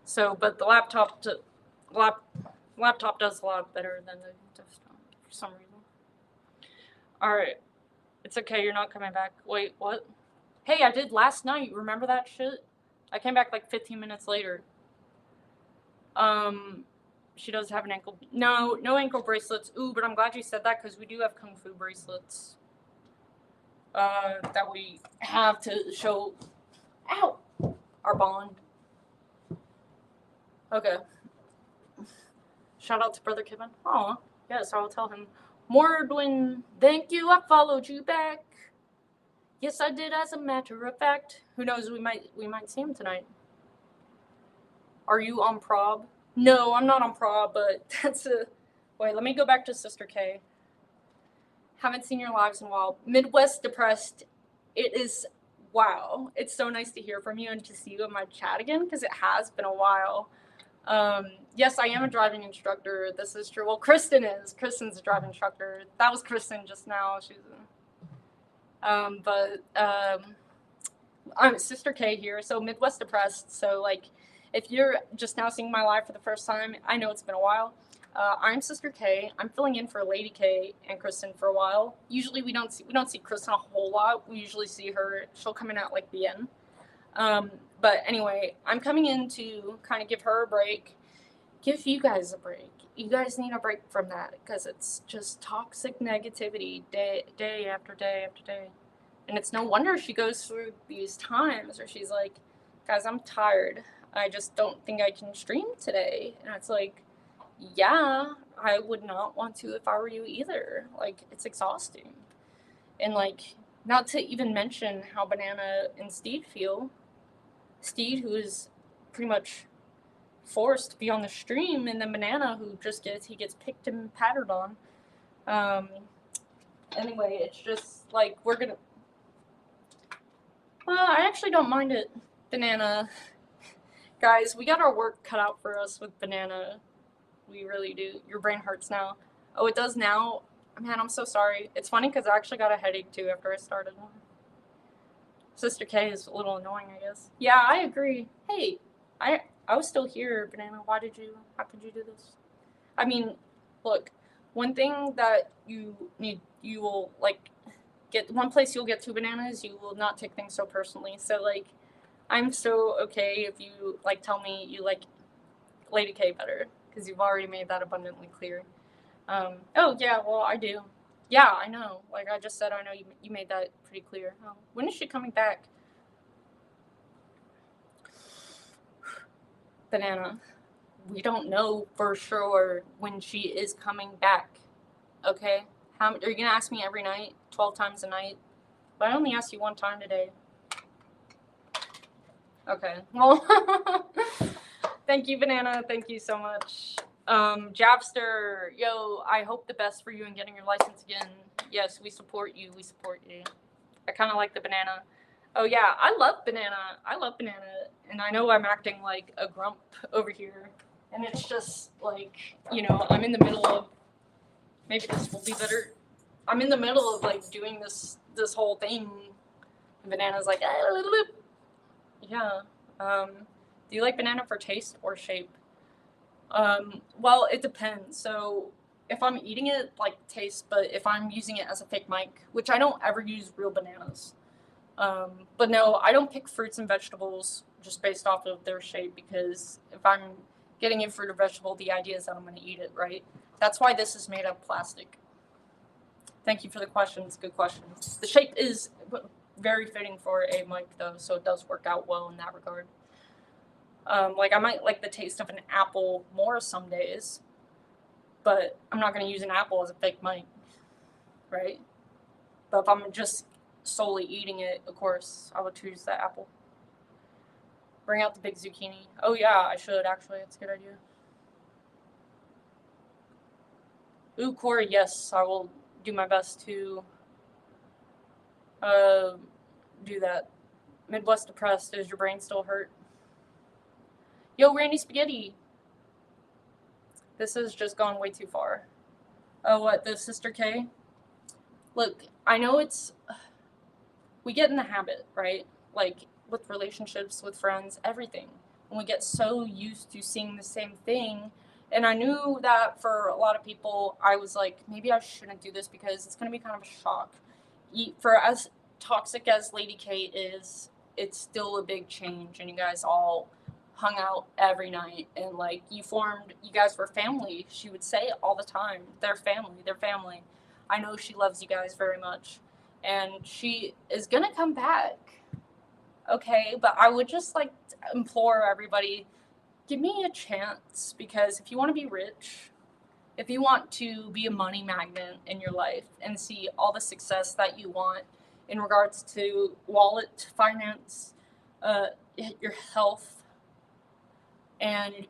Speaker 1: So, but the laptop does a lot better than the desktop for some reason. All right, it's okay. You're not coming back. Wait, what? Hey, I did last night. Remember that shit? I came back like 15 minutes later. She does have an ankle. No ankle bracelets. Ooh, but I'm glad you said that because we do have kung fu bracelets. That we have to show, ow, our bond. Okay. Shout out to Brother Kevin. Aw, yes, I'll tell him. Mordwin, thank you. I followed you back. Yes, I did. As a matter of fact, who knows? We might see him tonight. Are you on prob? No, I'm not on prob, but that's a. Wait, let me go back to Sister K. Haven't seen your lives in a while. Midwest depressed. It is. Wow, it's so nice to hear from you and to see you in my chat again because it has been a while. Yes, I am a driving instructor. This is true. Well, Kristen is. Kristen's a driving instructor. That was Kristen just now. She's I'm Sister K here. So Midwest depressed. So like, if you're just now seeing my live for the first time, I know it's been a while. I'm Sister K. I'm filling in for Lady K and Kristen for a while. Usually we don't see Kristen a whole lot. We usually see her. She'll come in at like the end. But anyway, I'm coming in to kind of give her a break, give you guys a break. You guys need a break from that because it's just toxic negativity day after day after day. And it's no wonder she goes through these times where she's like, guys, I'm tired. I just don't think I can stream today. And it's like, yeah, I would not want to if I were you either. Like, it's exhausting. And like, not to even mention how Banana and Steed feel. Steed, who is pretty much forced to be on the stream, and then Banana, who just gets picked and pattered on. Anyway, it's just like we're gonna. Well, I actually don't mind it, Banana. Guys, we got our work cut out for us with Banana. We really do. Your brain hurts now. Oh, it does now? Man, I'm so sorry. It's funny because I actually got a headache too after I started. Sister K is a little annoying, I guess. Yeah, I agree. Hey, I was still here, Banana. How could you do this? I mean, look, one thing that you will, like, one place you'll get to, Banana, is you will not take things so personally. So, like, I'm so okay if you, like, tell me you like Lady K better, because you've already made that abundantly clear. Oh, yeah, well, I do. Yeah, I know. Like I just said, I know you made that pretty clear. Oh, when is she coming back? Banana, we don't know for sure when she is coming back. Okay? Are you gonna ask me every night, 12 times a night? But I only asked you one time today. Okay. Well, thank you, Banana. Thank you so much. Javster, yo, I hope the best for you in getting your license again. Yes, we support you. We support you. I kind of like the Banana. Oh, yeah, I love Banana. And I know I'm acting like a grump over here. And it's just like, I'm in the middle of, maybe this will be better. I'm in the middle of like doing this whole thing. And Banana's like, yeah. Do you like Banana for taste or shape? Well, it depends. So if I'm eating it, like, taste, but if I'm using it as a fake mic, which I don't ever use real bananas. But no, I don't pick fruits and vegetables just based off of their shape, because if I'm getting a fruit or vegetable, the idea is that I'm going to eat it, right? That's why this is made of plastic. Thank you for the questions. Good questions. The shape is very fitting for a mic, though, so it does work out well in that regard. Like, I might like the taste of an apple more some days, but I'm not going to use an apple as a fake mic, right? But if I'm just solely eating it, of course, I would choose that apple. Bring out the big zucchini. Oh, yeah, I should, actually. It's a good idea. Ooh, Corey, yes, I will do my best to do that. Midwest depressed. Does your brain still hurt? Yo, Randy Spaghetti. This has just gone way too far. Oh, what, the Sister K? Look, I know we get in the habit, right? Like, with relationships, with friends, everything. And we get so used to seeing the same thing. And I knew that for a lot of people, I was like, maybe I shouldn't do this because it's going to be kind of a shock. For as toxic as Lady K is, it's still a big change. And you guys all hung out every night. And, like, you guys were family. She would say it all the time. They're family. I know she loves you guys very much. And she is going to come back. Okay, but I would just like to implore everybody, give me a chance, because if you want to be rich, if you want to be a money magnet in your life and see all the success that you want in regards to wallet, finance, your health, and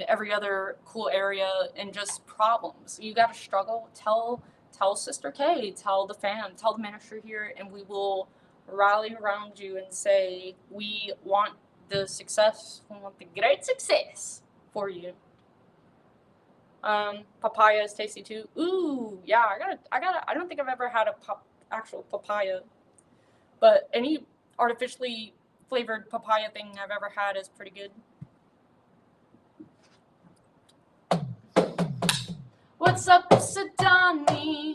Speaker 1: every other cool area, and just problems, you got to struggle, tell Sister K, tell the fam, tell the ministry here, and we will rally around you and say, we want the success, we want the great success for you. Papaya is tasty too. Ooh, yeah, I don't think I've ever had actual papaya, but any artificially flavored papaya thing I've ever had is pretty good. What's up, Sadani?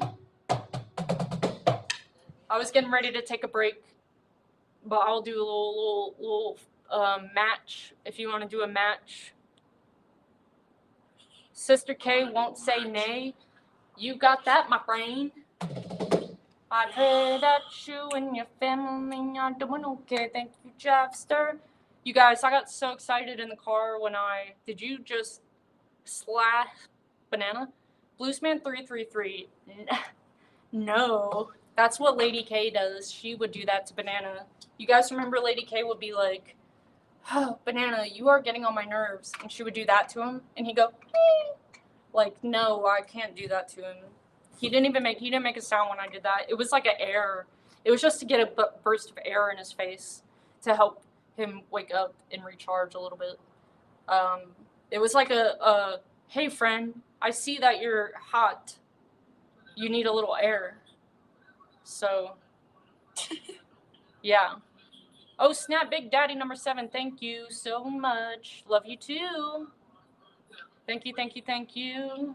Speaker 1: I was getting ready to take a break, but I'll do a little match if you want to do a match. Sister K won't say nay. You got that, my friend. I've heard that you and your family are doing okay. Thank you, Jeffster. You guys, I got so excited in the car when did you just slash banana? Bluesman 333. No, that's what Lady K does. She would do that to Banana. You guys remember Lady K would be like, oh, Banana, you are getting on my nerves. And she would do that to him. And he'd go, eh. Like, no, I can't do that to him. He didn't make a sound when I did that. It was like an air. It was just to get a burst of air in his face to help him wake up and recharge a little bit. It was like hey friend, I see that you're hot. You need a little air. So, yeah. Oh, snap, Big Daddy number 7. Thank you so much. Love you too. Thank you, thank you, thank you.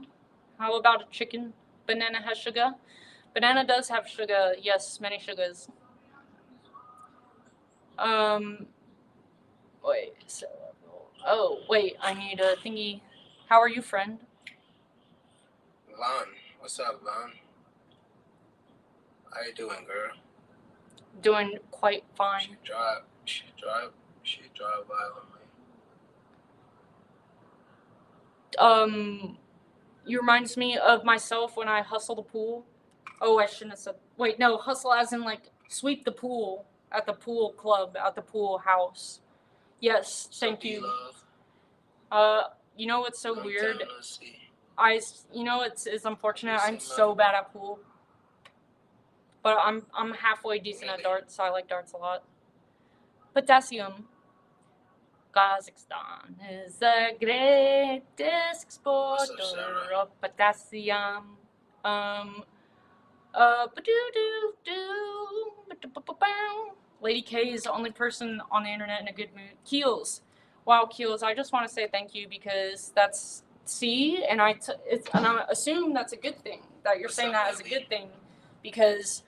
Speaker 1: How about a chicken? Banana has sugar. Banana does have sugar. Yes, many sugars. Wait. So, oh, wait. I need a thingy. How are you, friend?
Speaker 2: Lon. What's up, Lon? How you doing, girl?
Speaker 1: Doing quite fine.
Speaker 2: She drive violently.
Speaker 1: You reminds me of myself when I hustle the pool. Oh, I shouldn't have said. Wait, no, hustle as in like sweep the pool at the pool club at the pool house. Yes, thank you. You know what's so weird? You know it's unfortunate. I'm so bad at pool, but I'm halfway decent at darts. So I like darts a lot. Potassium. Kazakhstan is the greatest exporter of potassium. Lady K is the only person on the internet in a good mood. Keels. Wow, Keels, I just want to say thank you because that's and I assume that's a good thing, that you're saying that as a good thing, because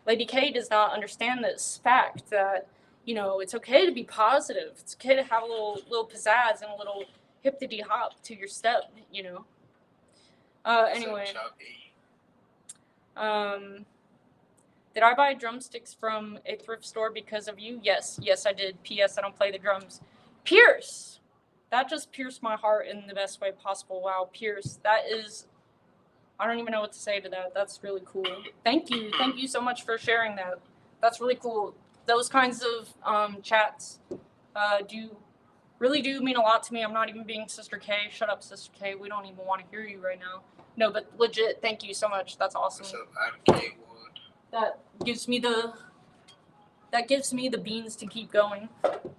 Speaker 1: Lady K does not understand this fact that, you know, it's okay to be positive. It's okay to have a little pizzazz and a little hippity hop to your step, you know. Anyway. Did I buy drumsticks from a thrift store because of you? Yes, I did. P.S. I don't play the drums. Pierce! That just pierced my heart in the best way possible. Wow, Pierce. That is... I don't even know what to say to that. That's really cool. Thank you. Thank you so much for sharing that. That's really cool. Those kinds of chats really do mean a lot to me. I'm not even being Sister K. Shut up, Sister K. We don't even want to hear you right now. No, but legit, thank you so much. That's awesome. That gives me the beans to keep going.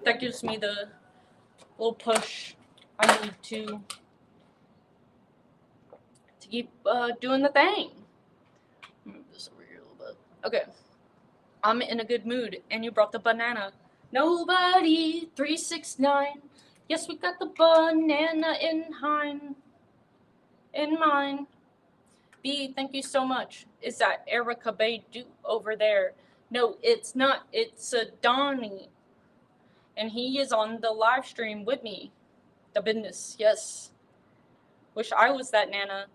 Speaker 1: That gives me the little push I need to keep doing the thing. Move this over here a little bit. Okay. I'm in a good mood, and you brought the banana. Nobody 369. Yes, we got the banana in mine. B, thank you so much. Is that Erica Badu over there? No, it's not. It's a Donnie. And he is on the live stream with me. The business, yes. Wish I was that Nana.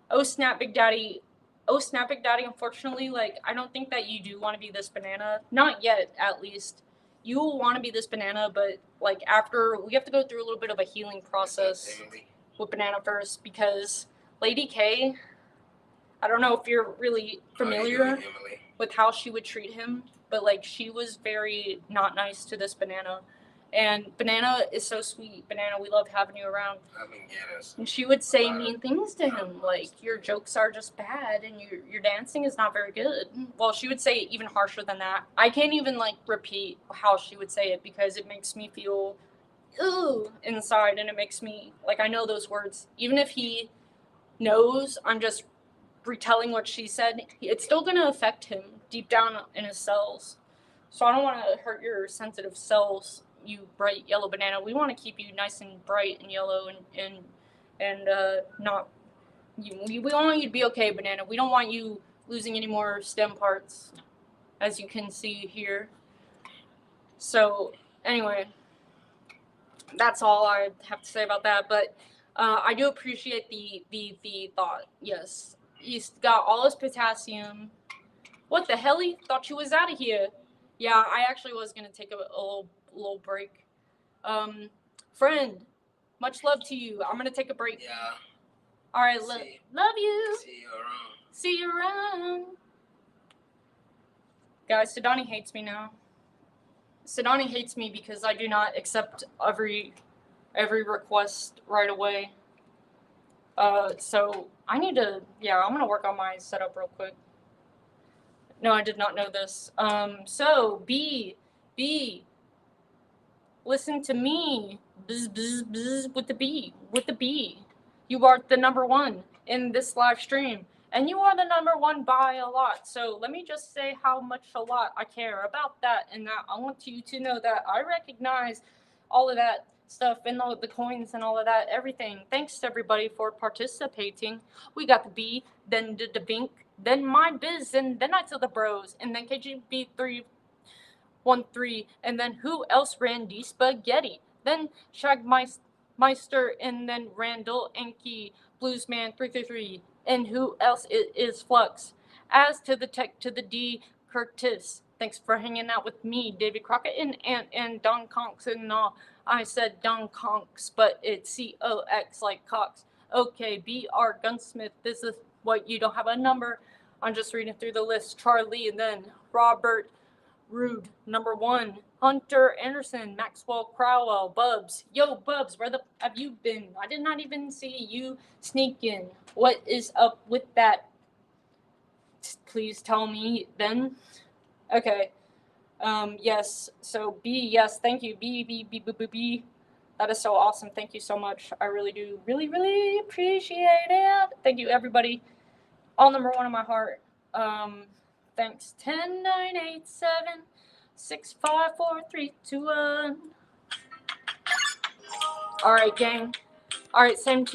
Speaker 1: Oh, snap, Big Daddy. Oh, snap, Big Daddy. Unfortunately, like, I don't think that you do want to be this banana. Not yet, at least. You will want to be this banana, but, like, after, we have to go through a little bit of a healing process with Banana first, because Lady K, I don't know if you're really familiar with how she would treat him, but, like, she was very not nice to this banana. And Banana is so sweet. Banana, we love having you around. And she would say mean things to him, like, your jokes are just bad and your dancing is not very good. Well, she would say it even harsher than that. I can't even, like, repeat how she would say it because it makes me feel, ooh, inside. And it makes me, like, I know those words. Even if he knows I'm just retelling what she said, it's still going to affect him deep down in his cells. So I don't want to hurt your sensitive cells, you bright yellow banana. We want to keep you nice and bright and yellow and not We want you to be okay, Banana. We don't want you losing any more stem parts, as you can see here. So, anyway, that's all I have to say about that. But I do appreciate the thought. Yes, he's got all his potassium. What the hell? He thought you was out of here. Yeah, I actually was gonna take a little break. Friend, much love to you. I'm gonna take a break.
Speaker 2: Yeah.
Speaker 1: All right, love you.
Speaker 2: See you around.
Speaker 1: See you around. Guys, Sidani hates me now. Sidani hates me because I do not accept every request right away. So I need to, yeah, I'm gonna work on my setup real quick. No, I did not know this. So B, listen to me. Bzz, bzz, bzz, with the B. You are the number one in this live stream. And you are the number one by a lot. So let me just say how much a lot I care about that. And that I want you to know that I recognize all of that stuff and all of the coins and all of that, everything. Thanks to everybody for participating. We got the B, then the Bink, then my biz, and then I tell the bros, and then KGB313, and then who else? Randy Spaghetti, then Shagmeister, and then Randall Enke, Bluesman333, and who else is Flux. As to the tech to the D, Curtis. Thanks for hanging out with me, David Crockett, and Don Conks, and all. I said Don Conks, but it's COX like Cox. Okay, BR Gunsmith, this is what you don't have a number. I'm just reading through the list. Charlie, and then Robert Rude, number one. Hunter Anderson, Maxwell Crowell, Bubs. Yo, Bubs, where the have you been? I did not even see you sneak in. What is up with that? Please tell me then. Okay. Yes. So B, yes, thank you. B. That is so awesome. Thank you so much. I really do. Really appreciate it. Thank you, everybody. All number one in my heart. Thanks. 10, 9, 8, 7, 6, 5, 4, 3, 2, 1. All right, gang. All right, same to you.